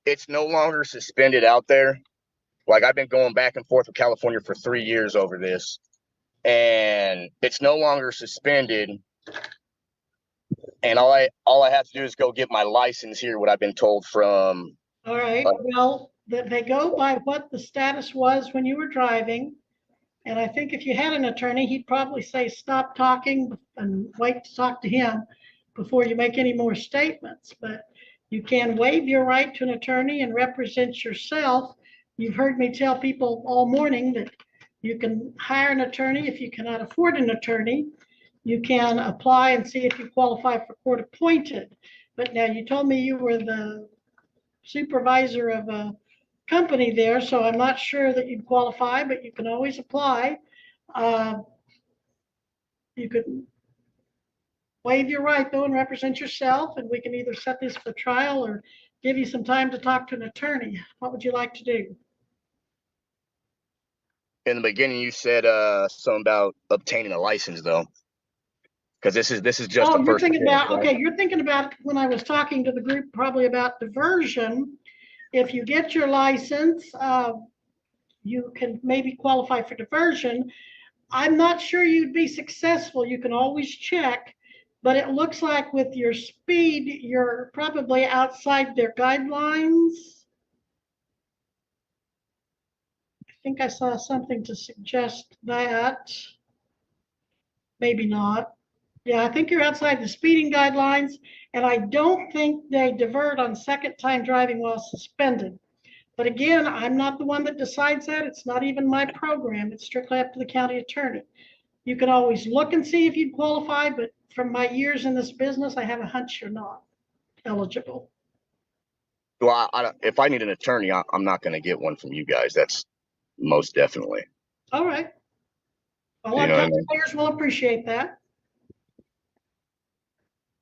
it's no longer suspended out there. Like, I've been going back and forth with California for 3 years over this, and it's no longer suspended. And all I have to do is go get my license here, what I've been told from. All right, well, they go by what the status was when you were driving. And I think if you had an attorney, he'd probably say, stop talking and wait to talk to him before you make any more statements. But you can waive your right to an attorney and represent yourself. You've heard me tell people all morning that you can hire an attorney if you cannot afford an attorney. You can apply and see if you qualify for court appointed. But now you told me you were the supervisor of a company there, so I'm not sure that you'd qualify, but you can always apply. You could waive your right though and represent yourself, and we can either set this for trial or give you some time to talk to an attorney. What would you like to do? In the beginning, you said something about obtaining a license, though, because this is just the you're first. thinking about, okay, you're thinking about when I was talking to the group probably about diversion. If you get your license, you can maybe qualify for diversion. I'm not sure you'd be successful. You can always check, but it looks like with your speed, you're probably outside their guidelines. I think I saw something to suggest that. Maybe not. Yeah, I think you're outside the speeding guidelines, and I don't think they divert on second time driving while suspended. But again, I'm not the one that decides that. It's not even my program. It's strictly up to the county attorney. You can always look and see if you'd qualify, but from my years in this business, I have a hunch you're not eligible. Well, if I need an attorney, I'm not going to get one from you guys. That's most definitely. All right. Well, You our know what I mean? taxpayers will appreciate that.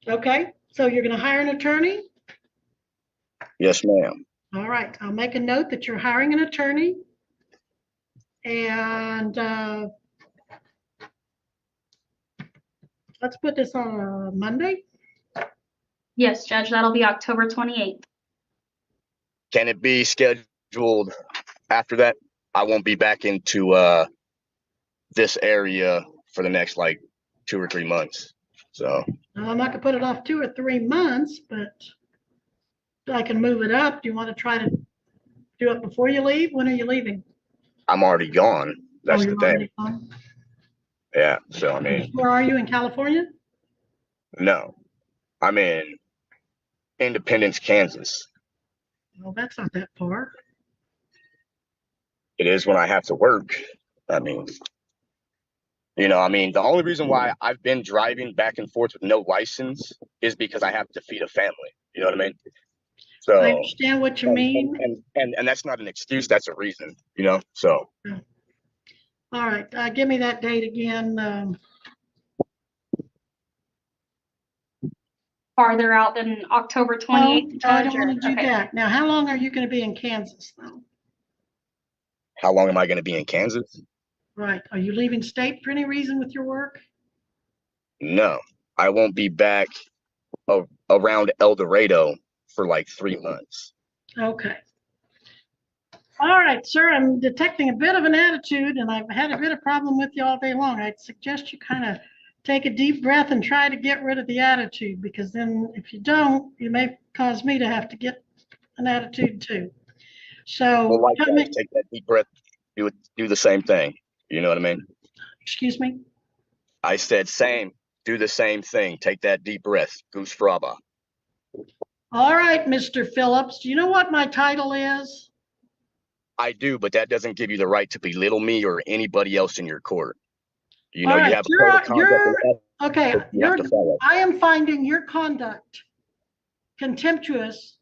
Okay, so you're going to hire an attorney? Yes, ma'am. All right, I'll make a note that you're hiring an attorney. And let's put this on a Monday. Yes, Judge, that'll be October 28th. Can it be scheduled after that? I won't be back into this area for the next like 2 or 3 months. So Now, I'm not gonna put it off 2 or 3 months, but I can move it up. Do you want to try to do it before you leave? When are you leaving? I'm already gone. That's the you're thing. already gone? Yeah. So I mean, Where are you, in California? no, I'm in Independence, Kansas. Well, that's not that far. It is when I have to work. I mean, the only reason why I've been driving back and forth with no license is because I have to feed a family. You know what I mean? So I understand what you mean. and that's not an excuse. That's a reason. So. All right, give me that date again. Farther out than October 28th, No, I Judge? don't want to do Okay. that. Now, how long are you going to be in Kansas, though? How long am I going to be in Kansas? Right. Are you leaving state for any reason with your work? No, I won't be back around El Dorado for like 3 months. Okay. All right, sir, I'm detecting a bit of an attitude, and I've had a bit of problem with you all day long. I'd suggest you kind of take a deep breath and try to get rid of the attitude, because then if you don't, you may cause me to have to get an attitude too. So, Well, likewise, take that deep breath, do the same thing. You know what I mean? Excuse me? I said same, do the same thing. Take that deep breath. Goose fraba. All right, Mr. Phillips, do you know what my title is? I do, but that doesn't give you the right to belittle me or anybody else in your court. You All right, have a code of conduct. Okay, you have to follow. I am finding your conduct contemptuous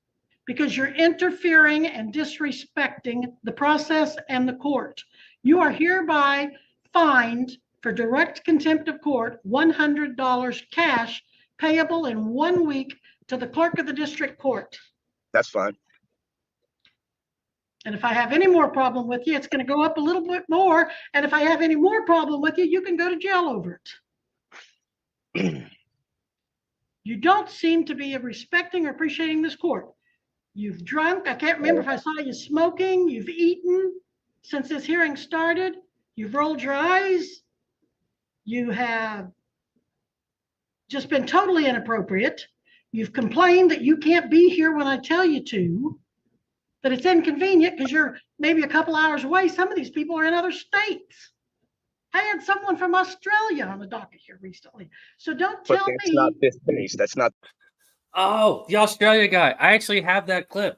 because you're interfering and disrespecting the process and the court. You are hereby fined for direct contempt of court, $100 cash payable in 1 week to the clerk of the district court. That's fine. And if I have any more problem with you, it's going to go up a little bit more. And if I have any more problem with you, you can go to jail over it. You don't seem to be respecting or appreciating this court. You've drunk. I can't remember if I saw you smoking. You've eaten since this hearing started. You've rolled your eyes. You have just been totally inappropriate. You've complained that you can't be here when I tell you to, that it's inconvenient because you're maybe a couple hours away. Some of these people are in other states. I had someone from Australia on the docket here recently. So don't tell me. But that's not this case. That's not. Oh, the Australia guy. I actually have that clip.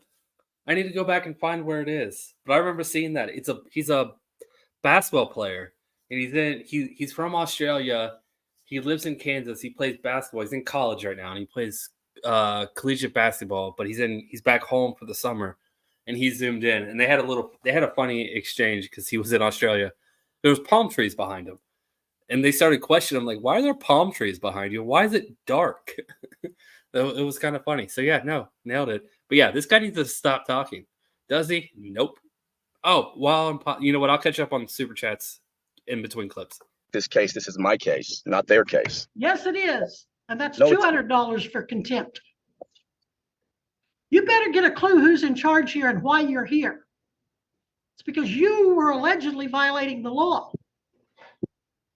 I need to go back and find where it is. But I remember seeing that. He's a basketball player. And he's from Australia. He lives in Kansas. He plays basketball. He's in college right now, and he plays collegiate basketball, but he's back home for the summer. And he zoomed in, and they had a funny exchange because he was in Australia. There was palm trees behind him, and they started questioning him, like, why are there palm trees behind you? Why is it dark? It was kind of funny. So yeah, no, nailed it. But yeah, this guy needs to stop talking. Does he? Nope. Oh, you know what? I'll catch up on super chats in between clips. This is my case, not their case. Yes, it is. And that's No, $200 for contempt. You better get a clue who's in charge here and why you're here. It's because you were allegedly violating the law.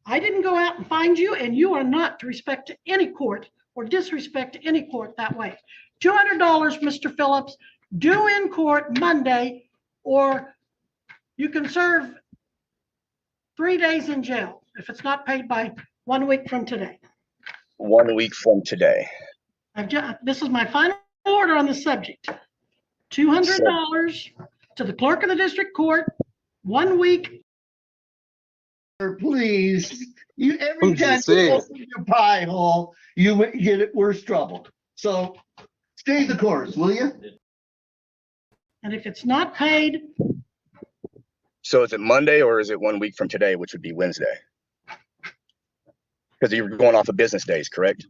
I didn't go out and find you, and you are not to respect to any court or disrespect any court that way. $200, Mr. Phillips, due in court Monday, or you can serve 3 days in jail if it's not paid by 1 week from today. 1 week from today. This is my final order on the subject. $200 to the clerk of the district court, 1 week Please, you every Who's the time you saint? open your pie hole, you get it worse trouble. So stay the course, will you? And if it's not paid, So is it Monday or is it 1 week from today, which would be Wednesday? Because you're going off of business days, correct?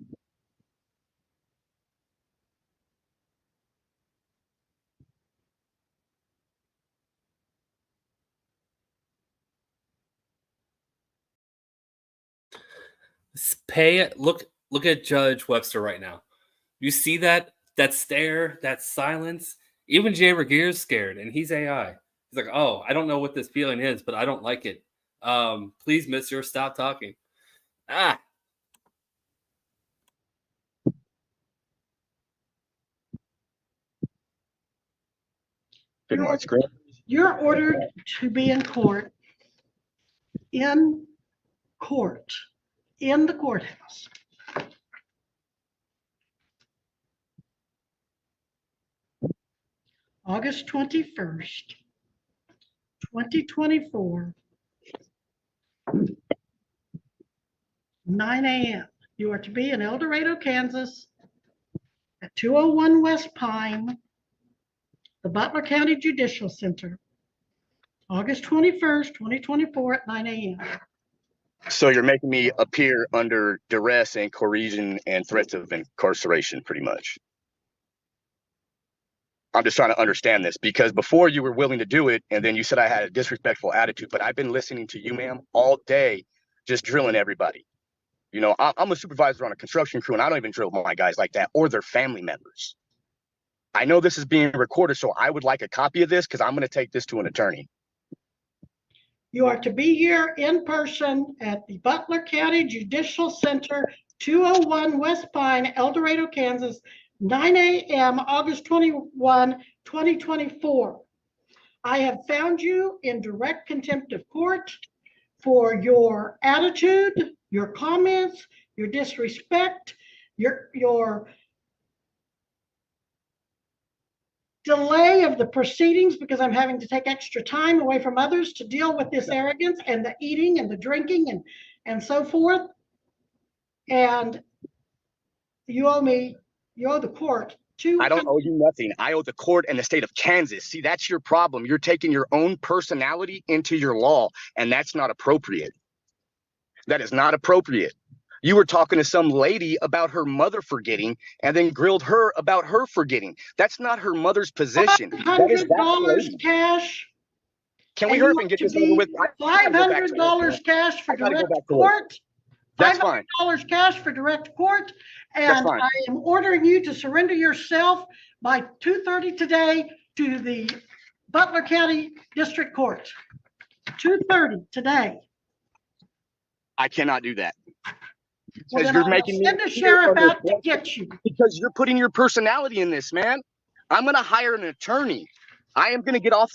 Pay it. Look at Judge Webster right now. You see that stare, that silence? Even Jay Regeer's scared, and he's AI. He's like, oh, I don't know what this feeling is, but I don't like it. Please, mister, stop talking. Ah. Good morning, Screen. you're ordered to be in court, in the courthouse. August 21st, 2024, 9 a.m. You are to be in El Dorado, Kansas at 201 West Pine, the Butler County Judicial Center, August 21st, 2024 at 9 a.m. So you're making me appear under duress and coercion and threats of incarceration, pretty much. I'm just trying to understand this because before you were willing to do it, and then you said I had a disrespectful attitude, but I've been listening to you, ma'am, all day, just drilling everybody. You know, I'm a supervisor on a construction crew, and I don't even drill my guys like that or their family members. I know this is being recorded, so I would like a copy of this because I'm going to take this to an attorney. You are to be here in person at the Butler County Judicial Center, 201 West Pine, El Dorado, Kansas, 9 a.m., August 21, 2024. I have found you in direct contempt of court for your attitude, your comments, your disrespect, your delay of the proceedings because I'm having to take extra time away from others to deal with this arrogance and the eating and the drinking and so forth. And you owe the court I don't owe you nothing. I owe the court and the state of Kansas. See, that's your problem. You're taking your own personality into your law, and that's not appropriate. That is not appropriate. You were talking to some lady about her mother forgetting and then grilled her about her forgetting. That's not her mother's position. $500 cash. Can we hurry up and get this over with? $500 cash for direct court. That's fine. $500 cash for direct court. And I am ordering you to surrender yourself by 2:30 today to the Butler County District Court. 2:30 today. I cannot do that. Well, then you're making send a sheriff out to get you. Because you're putting your personality in this, man. I'm going to hire an attorney. I am going to get off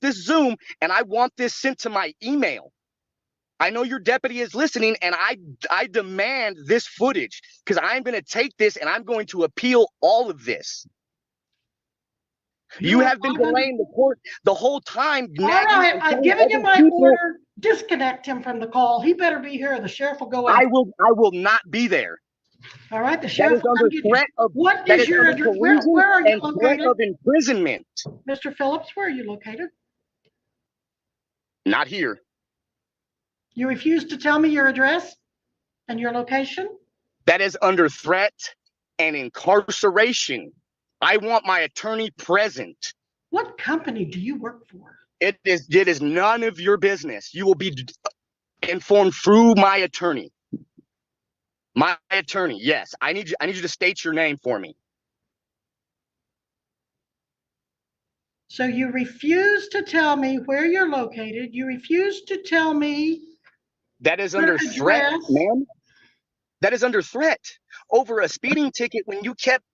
this Zoom, and I want this sent to my email. I know your deputy is listening, and I demand this footage because I'm going to take this and I'm going to appeal all of this. You have been delaying the court the whole time. All right, I've given you my order. Disconnect him from the call. He better be here or the sheriff will go out. I will not be there. All right, the sheriff will under threat of what is your address? Where are you located? Threat of imprisonment. Mr. Phillips, where are you located? Not here. You refuse to tell me your address and your location? That is under threat and incarceration. I want my attorney present. What company do you work for? It is none of your business. You will be informed through my attorney. My attorney, yes. I need you to state your name for me. So you refuse to tell me where you're located. You refuse to tell me that is under threat, ma'am. That is under threat over a speeding ticket when you kept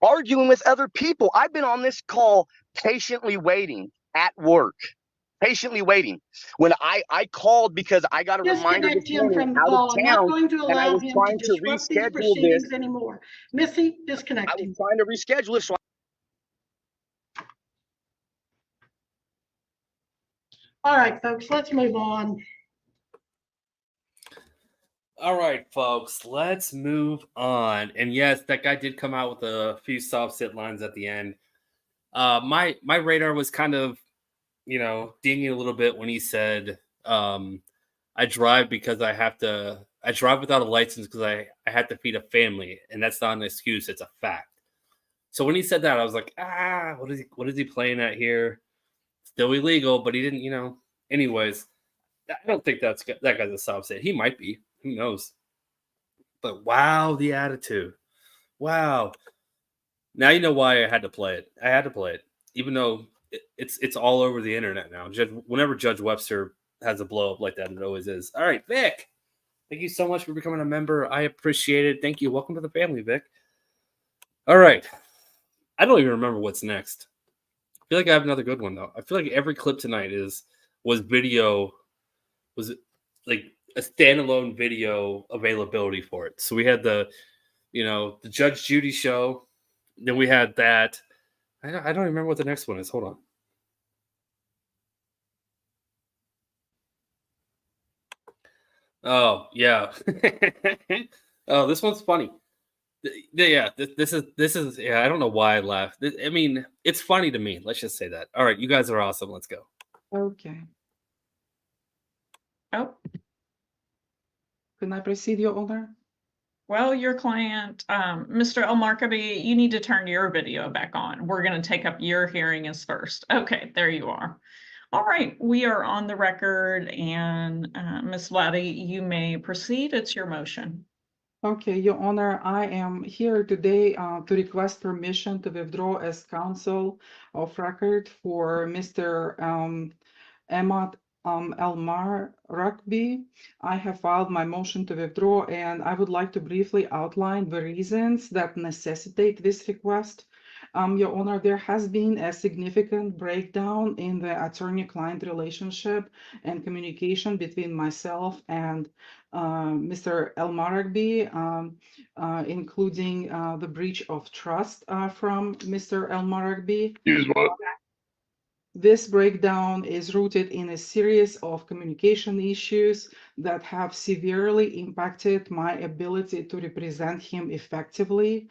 arguing with other people. I've been on this call patiently waiting at work, patiently waiting. When I called because I got a reminder this morning out of town, and I was trying to reschedule this anymore. Missy, disconnect. I was trying to reschedule it. So all right, folks, let's move on. All right, folks, let's move on. And yes, that guy did come out with a few soft sit lines at the end. My radar was kind of, dinging a little bit when he said, I drive because I drive without a license because I had to feed a family, and that's not an excuse, it's a fact. So when he said that, I was like, what is he playing at here? Still illegal, but he didn't, anyways. I don't think that guy's a soft sit. He might be. Who knows? But wow, the attitude. Wow. Now you know why I had to play it. I had to play it, even though it's all over the internet now. Whenever Judge Webster has a blow up like that, it always is. All right, Vic. Thank you so much for becoming a member. I appreciate it. Thank you. Welcome to the family, Vic. All right. I don't even remember what's next. I feel like I have another good one though. I feel like every clip tonight was like a standalone video availability for it. So we had the Judge Judy show. Then we had that. I don't even remember what the next one is. Hold on. Oh yeah. Oh, this one's funny. Yeah, this is yeah. I don't know why I laughed. I mean, it's funny to me. Let's just say that. All right, you guys are awesome. Let's go. Okay. Oh, can I proceed, Your Honor? Well, your client, Mr. Elmarkaby, you need to turn your video back on. We're going to take up your hearing as first. Okay, there you are. All right, we are on the record, and Ms. Vladdy, you may proceed. It's your motion. Okay, Your Honor, I am here today to request permission to withdraw as counsel of record for Mr. Ahmad Elmar Rakbi. I have filed my motion to withdraw, and I would like to briefly outline the reasons that necessitate this request. Your Honor, there has been a significant breakdown in the attorney-client relationship and communication between myself and Mr. Elmaragbi, including the breach of trust from Mr. Elmaragbi. This breakdown is rooted in a series of communication issues that have severely impacted my ability to represent him effectively.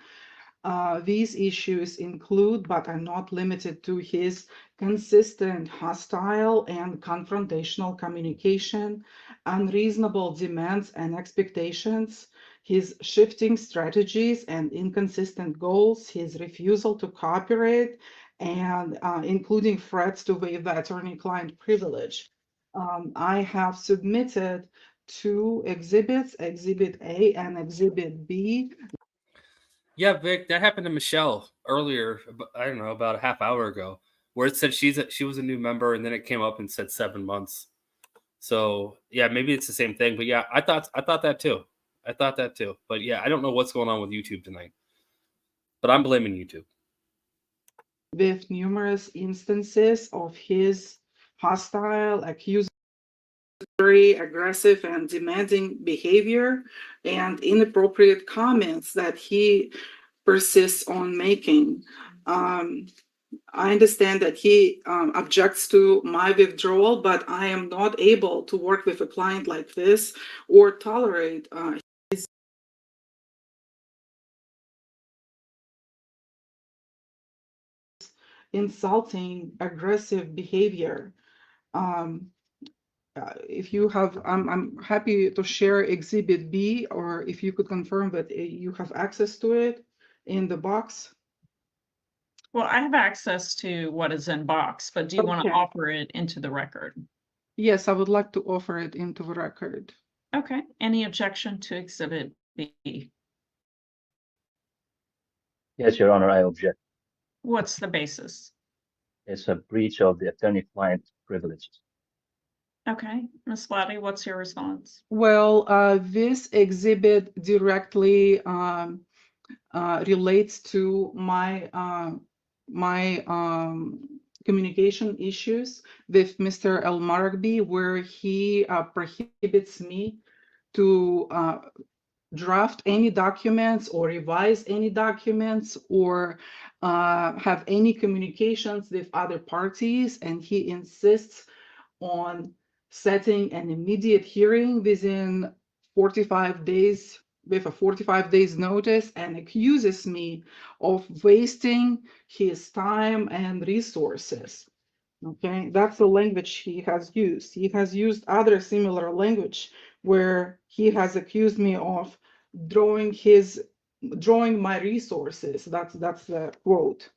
These issues include, but are not limited to, his consistent hostile and confrontational communication, unreasonable demands and expectations, his shifting strategies and inconsistent goals, his refusal to cooperate, and including threats to waive the attorney-client privilege. I have submitted two exhibits, Exhibit A and Exhibit B. Yeah, Vic, that happened to Michelle earlier. I don't know, about a half hour ago, where it said she was a new member, and then it came up and said 7 months. So yeah, maybe it's the same thing. But yeah, I thought that too. I thought that too. But yeah, I don't know what's going on with YouTube tonight. But I'm blaming YouTube. With numerous instances of his hostile, accusatory, aggressive, and demanding behavior and inappropriate comments that he persists on making. I understand that he objects to my withdrawal, but I am not able to work with a client like this or tolerate his insulting, aggressive behavior. If you have, I'm happy to share Exhibit B, or if you could confirm that you have access to it in the box. Well, I have access to what is in box, but do you want to Okay. offer it into the record? Yes, I would like to offer it into the record. Okay, any objection to Exhibit B? Yes, Your Honor, I object. What's the basis? It's a breach of the attorney-client privileges. Okay, Ms. Vladdy, what's your response? Well, this exhibit directly relates to my communication issues with Mr. Elmaragbi, where he prohibits me to draft any documents or revise any documents or have any communications with other parties, and he insists on setting an immediate hearing within 45 days with a 45 days notice and accuses me of wasting his time and resources. Okay, that's the language he has used. He has used other similar language where he has accused me of drawing my resources. That's the quote.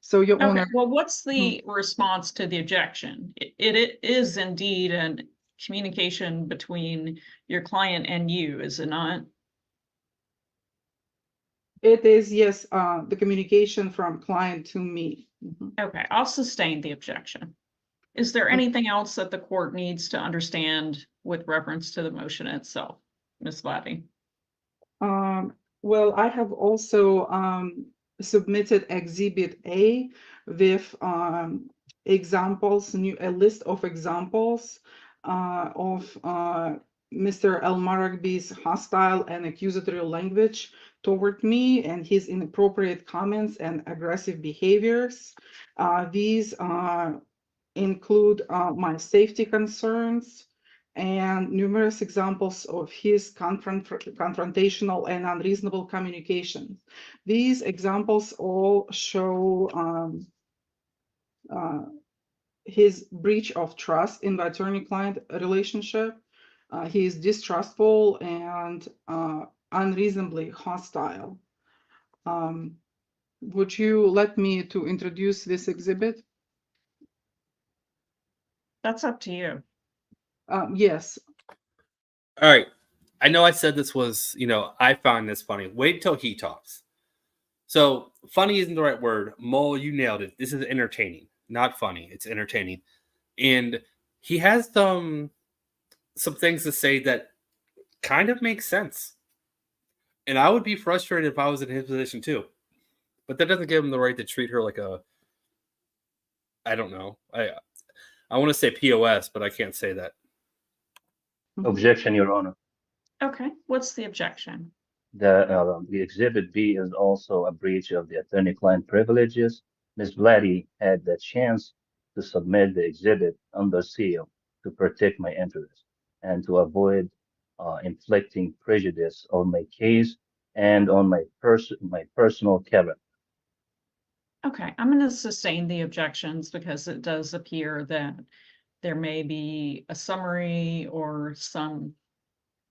So Your Okay, Honor. well, what's the response to the objection? It is indeed a communication between your client and you, is it not? It is, yes, the communication from client to me. Okay, I'll sustain the objection. Is there anything else that the court needs to understand with reference to the motion itself, Ms. Vladdy? Well, I have also submitted Exhibit A with examples, a list of examples of Mr. El-Maragbi's hostile and accusatory language toward me and his inappropriate comments and aggressive behaviors. These include my safety concerns and numerous examples of his confrontational and unreasonable communication. These examples all show his breach of trust in the attorney-client relationship. He is distrustful and unreasonably hostile. Would you let me to introduce this exhibit? That's up to you. Yes. All right. I know I said this was, I found this funny. Wait till he talks. So funny isn't the right word. Mole, you nailed it. This is entertaining, not funny. It's entertaining. And he has some things to say that kind of make sense. And I would be frustrated if I was in his position too. But that doesn't give him the right to treat her like I don't know. I want to say POS, but I can't say that. Objection, Your Honor. Okay, what's the objection? The Exhibit B is also a breach of the attorney-client privileges. Ms. Vladdy had the chance to submit the exhibit under seal to protect my interests and to avoid inflicting prejudice on my case and on my personal character. Okay, I'm going to sustain the objections because it does appear that there may be a summary or some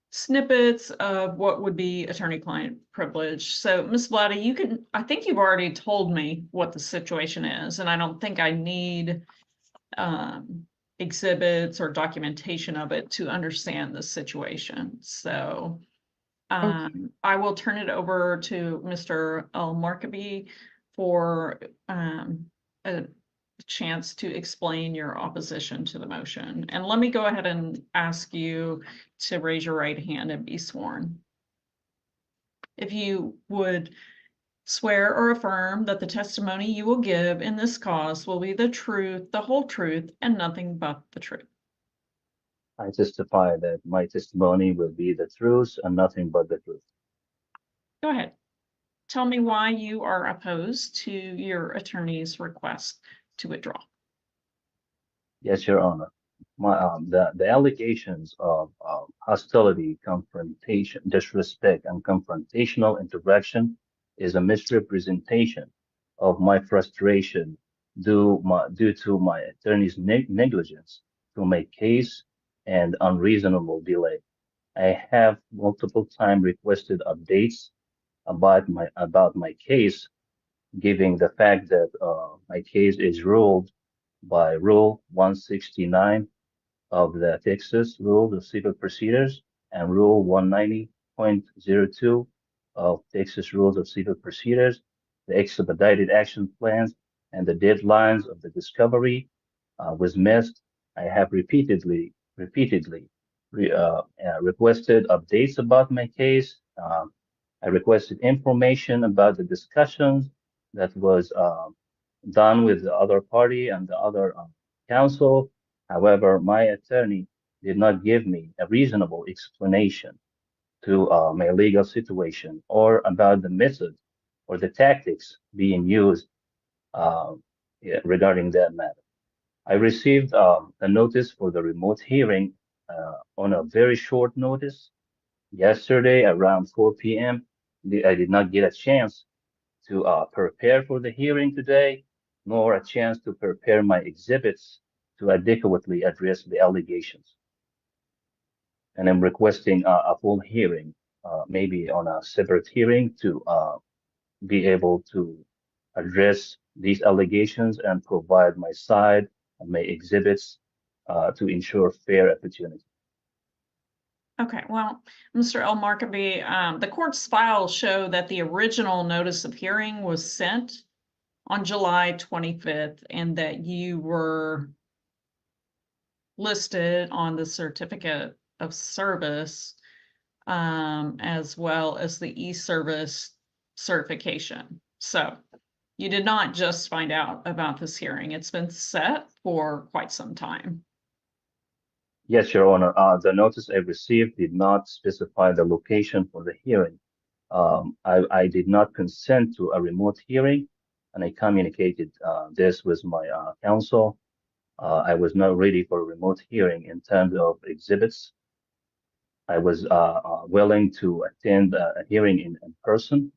snippets of what would be attorney-client privilege. So, Ms. Vladdy, I think you've already told me what the situation is, and I don't think I need exhibits or documentation of it to understand the situation. So, I will turn it over to Mr. El-Markabi for a chance to explain your opposition to the motion. And let me go ahead and ask you to raise your right hand and be sworn. If you would swear or affirm that the testimony you will give in this cause will be the truth, the whole truth, and nothing but the truth. I testify that my testimony will be the truth and nothing but the truth. Go ahead. Tell me why you are opposed to your attorney's request to withdraw. Yes, Your Honor. The allegations of hostility, confrontation, disrespect, and confrontational interaction is a misrepresentation of my frustration due to my attorney's negligence to my case and unreasonable delay. I have multiple times requested updates about my case, given the fact that my case is ruled by Rule 169 of the Texas Rules of Civil Procedures and Rule 190.02 of Texas Rules of Civil Procedures, the expedited action plans, and the deadlines of the discovery was missed. I have repeatedly requested updates about my case. I requested information about the discussions that was done with the other party and the other counsel. However, my attorney did not give me a reasonable explanation to my legal situation or about the method or the tactics being used regarding that matter. I received a notice for the remote hearing on a very short notice. Yesterday around 4 p.m., I did not get a chance to prepare for the hearing today, nor a chance to prepare my exhibits to adequately address the allegations. And I'm requesting a full hearing, maybe on a separate hearing to be able to address these allegations and provide my side and my exhibits to ensure fair opportunity. Okay, well, Mr. El Markaby, the court's files show that the original notice of hearing was sent on July 25th and that you were listed on the certificate of service as well as the e-service certification. So you did not just find out about this hearing. It's been set for quite some time. Yes, Your Honor. The notice I received did not specify the location for the hearing. I did not consent to a remote hearing, and I communicated this with my counsel. I was not ready for a remote hearing in terms of exhibits. I was willing to attend a hearing in person.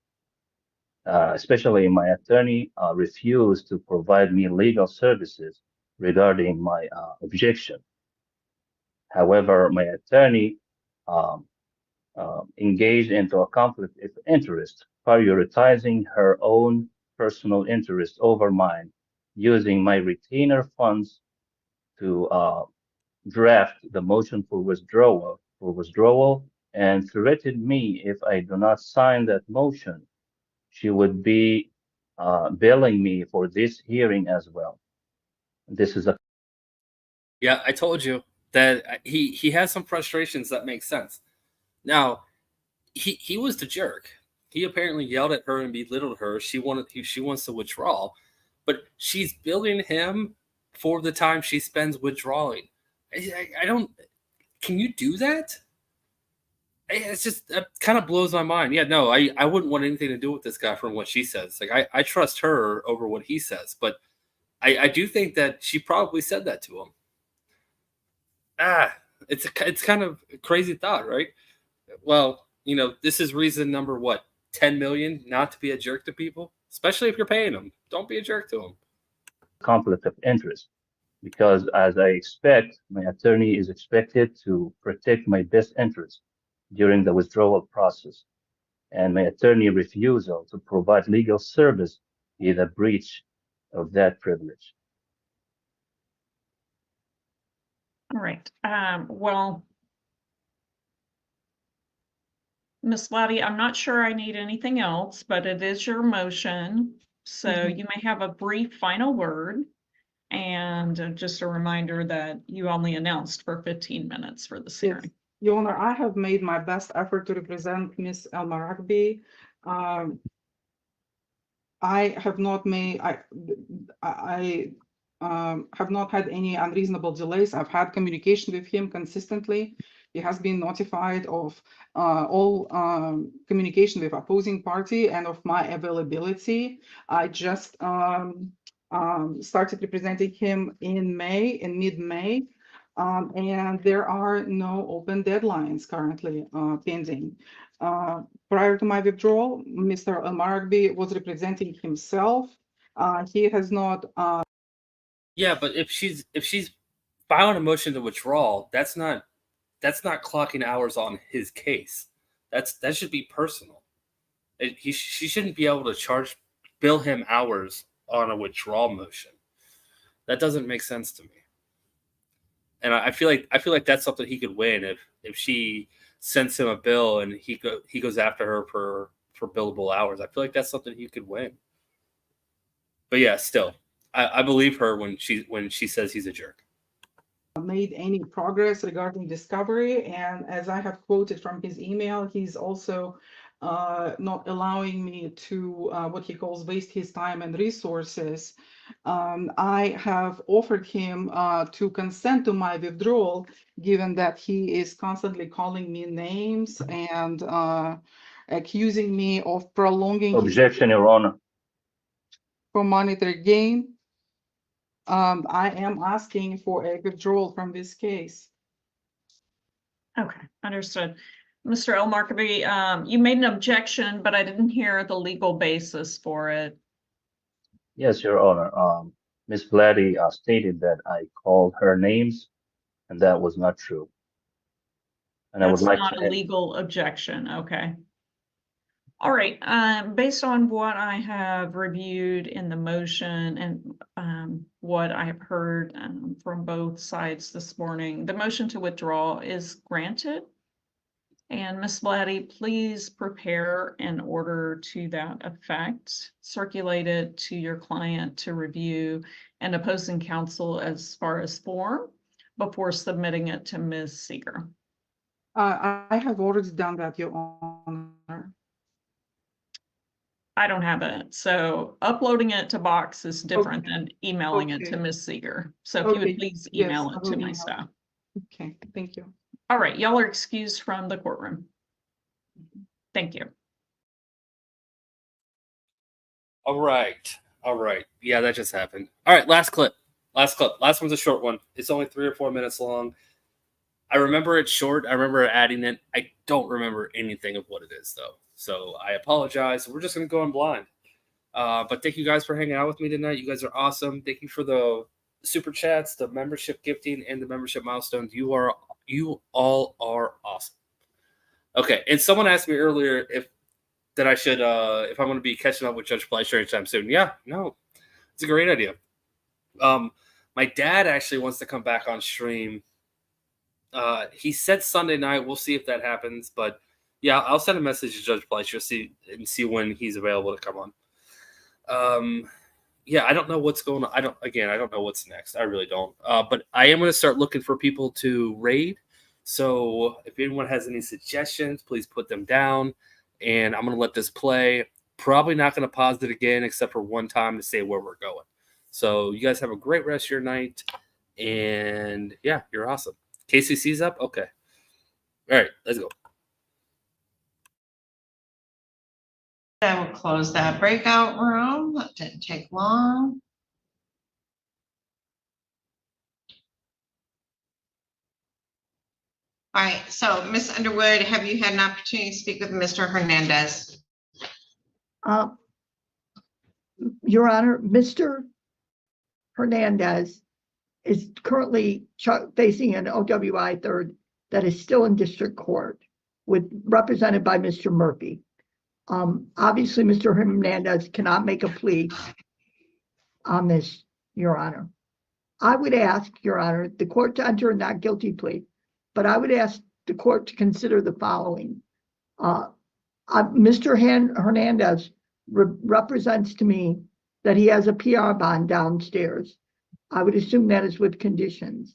Especially my attorney refused to provide me legal services regarding my objection. However, my attorney engaged into a conflict of interest, prioritizing her own personal interest over mine, using my retainer funds to draft the motion for withdrawal, and threatened me if I do not sign that motion, she would be billing me for this hearing as well. This is a Yeah, I told you that he has some frustrations that make sense. Now, he was the jerk. He apparently yelled at her and belittled her. She wants to withdraw, but she's billing him for the time she spends withdrawing. I don't. Can you do that? It's just that kind of blows my mind. Yeah, no, I wouldn't want anything to do with this guy from what she says. Like I trust her over what he says, but I do think that she probably said that to him. It's kind of a crazy thought, right? Well, this is reason number what, 10 million not to be a jerk to people, especially if you're paying them. Don't be a jerk to them. conflict of interest because, as I expect, my attorney is expected to protect my best interest during the withdrawal process, and my attorney refusal to provide legal service is a breach of that privilege. All right. Well, Ms. Lottie, I'm not sure I need anything else, but it is your motion. So you may have a brief final word. And just a reminder that you only announced for 15 minutes for this hearing. Your Honor, I have made my best effort to represent Ms. El Markaby. I have not had any unreasonable delays. I've had communication with him consistently. He has been notified of all communication with opposing party and of my availability. I just started representing him in mid-May, and there are no open deadlines currently pending. Prior to my withdrawal, Mr. El Markaby was representing himself. He has not. Yeah, but if she's filing a motion to withdraw, that's not clocking hours on his case. That should be personal. She shouldn't be able to bill him hours on a withdrawal motion. That doesn't make sense to me. And I feel like that's something he could win if she sends him a bill and he goes after her for billable hours. I feel like that's something he could win. But yeah, still, I believe her when she says he's a jerk. Made any progress regarding discovery, and as I have quoted from his email, he's also not allowing me to what he calls waste his time and resources. I have offered him to consent to my withdrawal, given that he is constantly calling me names and accusing me of prolonging Objection, Your Honor. for monetary gain. I am asking for a withdrawal from this case. Okay, understood. Mr. Elmarkeby, you made an objection, but I didn't hear the legal basis for it. Yes, Your Honor. Ms. Blatty stated that I called her names, and that was not true. And I would That's like not to a add, legal objection, okay. All right, based on what I have reviewed in the motion and what I have heard from both sides this morning, the motion to withdraw is granted. And Ms. Blatty, please prepare an order to that effect, circulate it to your client to review, and opposing counsel as far as form before submitting it to Ms. Seeger. I have already done that, Your Honor. I don't have it. So uploading it to Box is different than emailing it to Okay. Ms. Seeger. So if you would please email Yes, it I to will my email. staff. Okay, thank you. All right, y'all are excused from the courtroom. Thank you. All right. All right. Yeah, that just happened. All right, last clip. Last clip. Last one's a short one. It's only 3 or 4 minutes long. I remember it's short. I remember adding it. I don't remember anything of what it is, though. So I apologize. We're just going to go in blind. But thank you guys for hanging out with me tonight. You guys are awesome. Thank you for the super chats, the membership gifting, and the membership milestones. You all are awesome. Okay, and someone asked me earlier if I should if I'm going to be catching up with Judge Fleischer anytime soon. Yeah, no, it's a great idea. My dad actually wants to come back on stream. He said Sunday night. We'll see if that happens. But yeah, I'll send a message to Judge Fleischer see when he's available to come on. Yeah, I don't know what's going on. I don't know what's next. I really don't. But I am going to start looking for people to raid. So if anyone has any suggestions, please put them down. And I'm going to let this play. Probably not going to pause it again, except for one time to say where we're going. So you guys have a great rest of your night. And yeah, you're awesome. KCC's up? Okay. All right, let's go. I will close that breakout room. That didn't take long. All right, so Ms. Underwood, have you had an opportunity to speak with Mr. Hernandez? Your Honor, Mr. Hernandez is currently facing an OWI third that is still in district court represented by Mr. Murphy. Obviously, Mr. Hernandez cannot make a plea on this, Your Honor. I would ask, Your Honor, the court to enter a not guilty plea, but I would ask the court to consider the following. Mr. Hernandez represents to me that he has a PR bond downstairs. I would assume that is with conditions.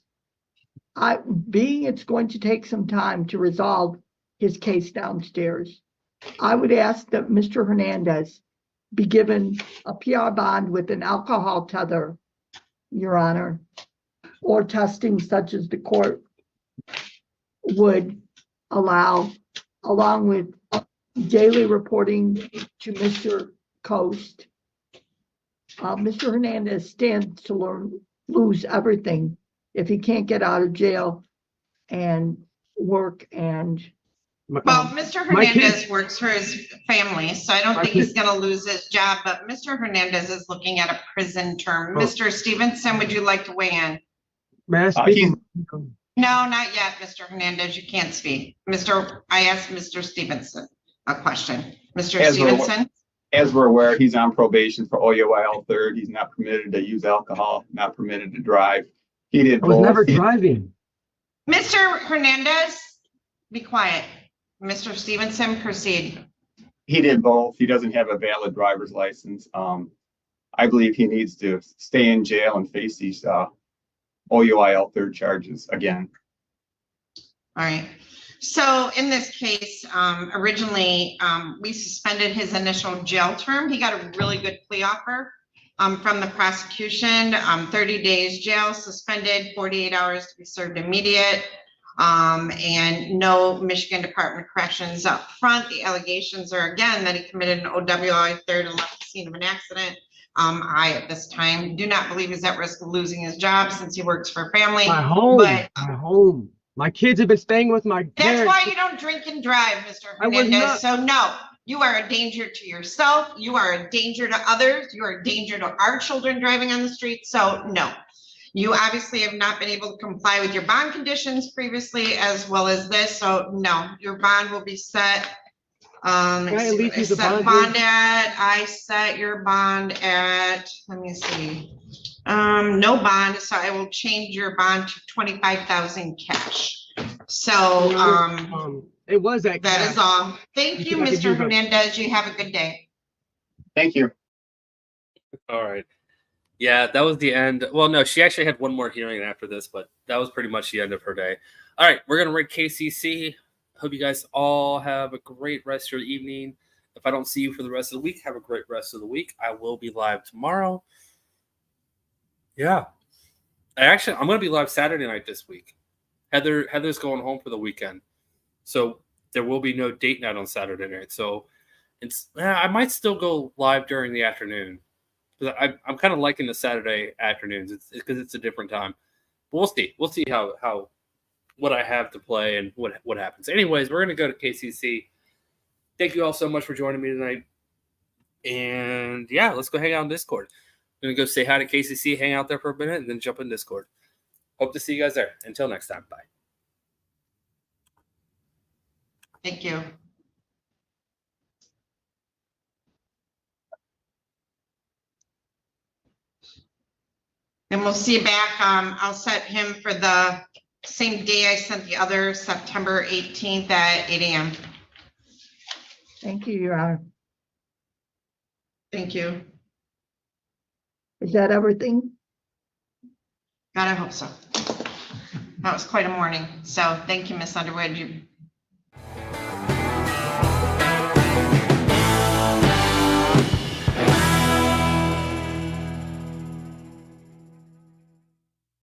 Being it's going to take some time to resolve his case downstairs, I would ask that Mr. Hernandez be given a PR bond with an alcohol tether, Your Honor, or testing such as the court would allow, along with daily reporting to Mr. Coast. Mr. Hernandez stands to lose everything if he can't get out of jail and work and. Well, Mr. Hernandez works for his family, so I don't think he's going to lose his job, but Mr. Hernandez is looking at a prison term. Mr. Stevenson, would you like to weigh in? May I speak? No, not yet, Mr. Hernandez. You can't speak. I asked Mr. Stevenson a question. Mr. Stevenson? As we're aware, he's on probation for OUIL third. He's not permitted to use alcohol, not permitted to drive. He did both. I was never driving. Mr. Hernandez, be quiet. Mr. Stevenson, proceed. He did both. He doesn't have a valid driver's license. I believe he needs to stay in jail and face these OUIL third charges again. All right. So in this case, originally, we suspended his initial jail term. He got a really good plea offer from the prosecution, 30 days jail, suspended, 48 hours to be served immediate, and no Michigan Department of Corrections up front. The allegations are, again, that he committed an OWI third and left the scene of an accident. I, at this time, do not believe he's at risk of losing his job since he works for a family. My home. My kids have been staying with my That's parents. why you don't drink and drive, Mr. I was Hernandez. not- So no, you are a danger to yourself. You are a danger to others. You are a danger to our children driving on the street. So no. You obviously have not been able to comply with your bond conditions previously as well as this. So no, your bond will be set. Can I at least use the Set bond here? I set your bond at, let me see. No bond, so I will change your bond to 25,000 cash. So, it was at that cash. is all. Thank you, think I could Mr. use a- Hernandez. You have a good day. Thank you. All right. Yeah, that was the end. Well, no, she actually had one more hearing after this, but that was pretty much the end of her day. All right, we're going to rate KCC. Hope you guys all have a great rest of your evening. If I don't see you for the rest of the week, have a great rest of the week. I will be live tomorrow. Yeah. I'm going to be live Saturday night this week. Heather's going home for the weekend. So there will be no date night on Saturday night. So I might still go live during the afternoon. I'm kind of liking the Saturday afternoons. It's because it's a different time. But we'll see. We'll see how what I have to play and what happens. Anyways, we're going to go to KCC. Thank you all so much for joining me tonight. And yeah, let's go hang out on Discord. I'm going to go say hi to KCC, hang out there for a minute, and then jump in Discord. Hope to see you guys there. Until next time, bye. Thank you. And we'll see you back. I'll set him for the same day I sent the other, September 18th at 8 a.m. Thank you, Your Honor. Thank you. Is that everything? God, I hope so. That was quite a morning. So thank you, Miss Underwood. You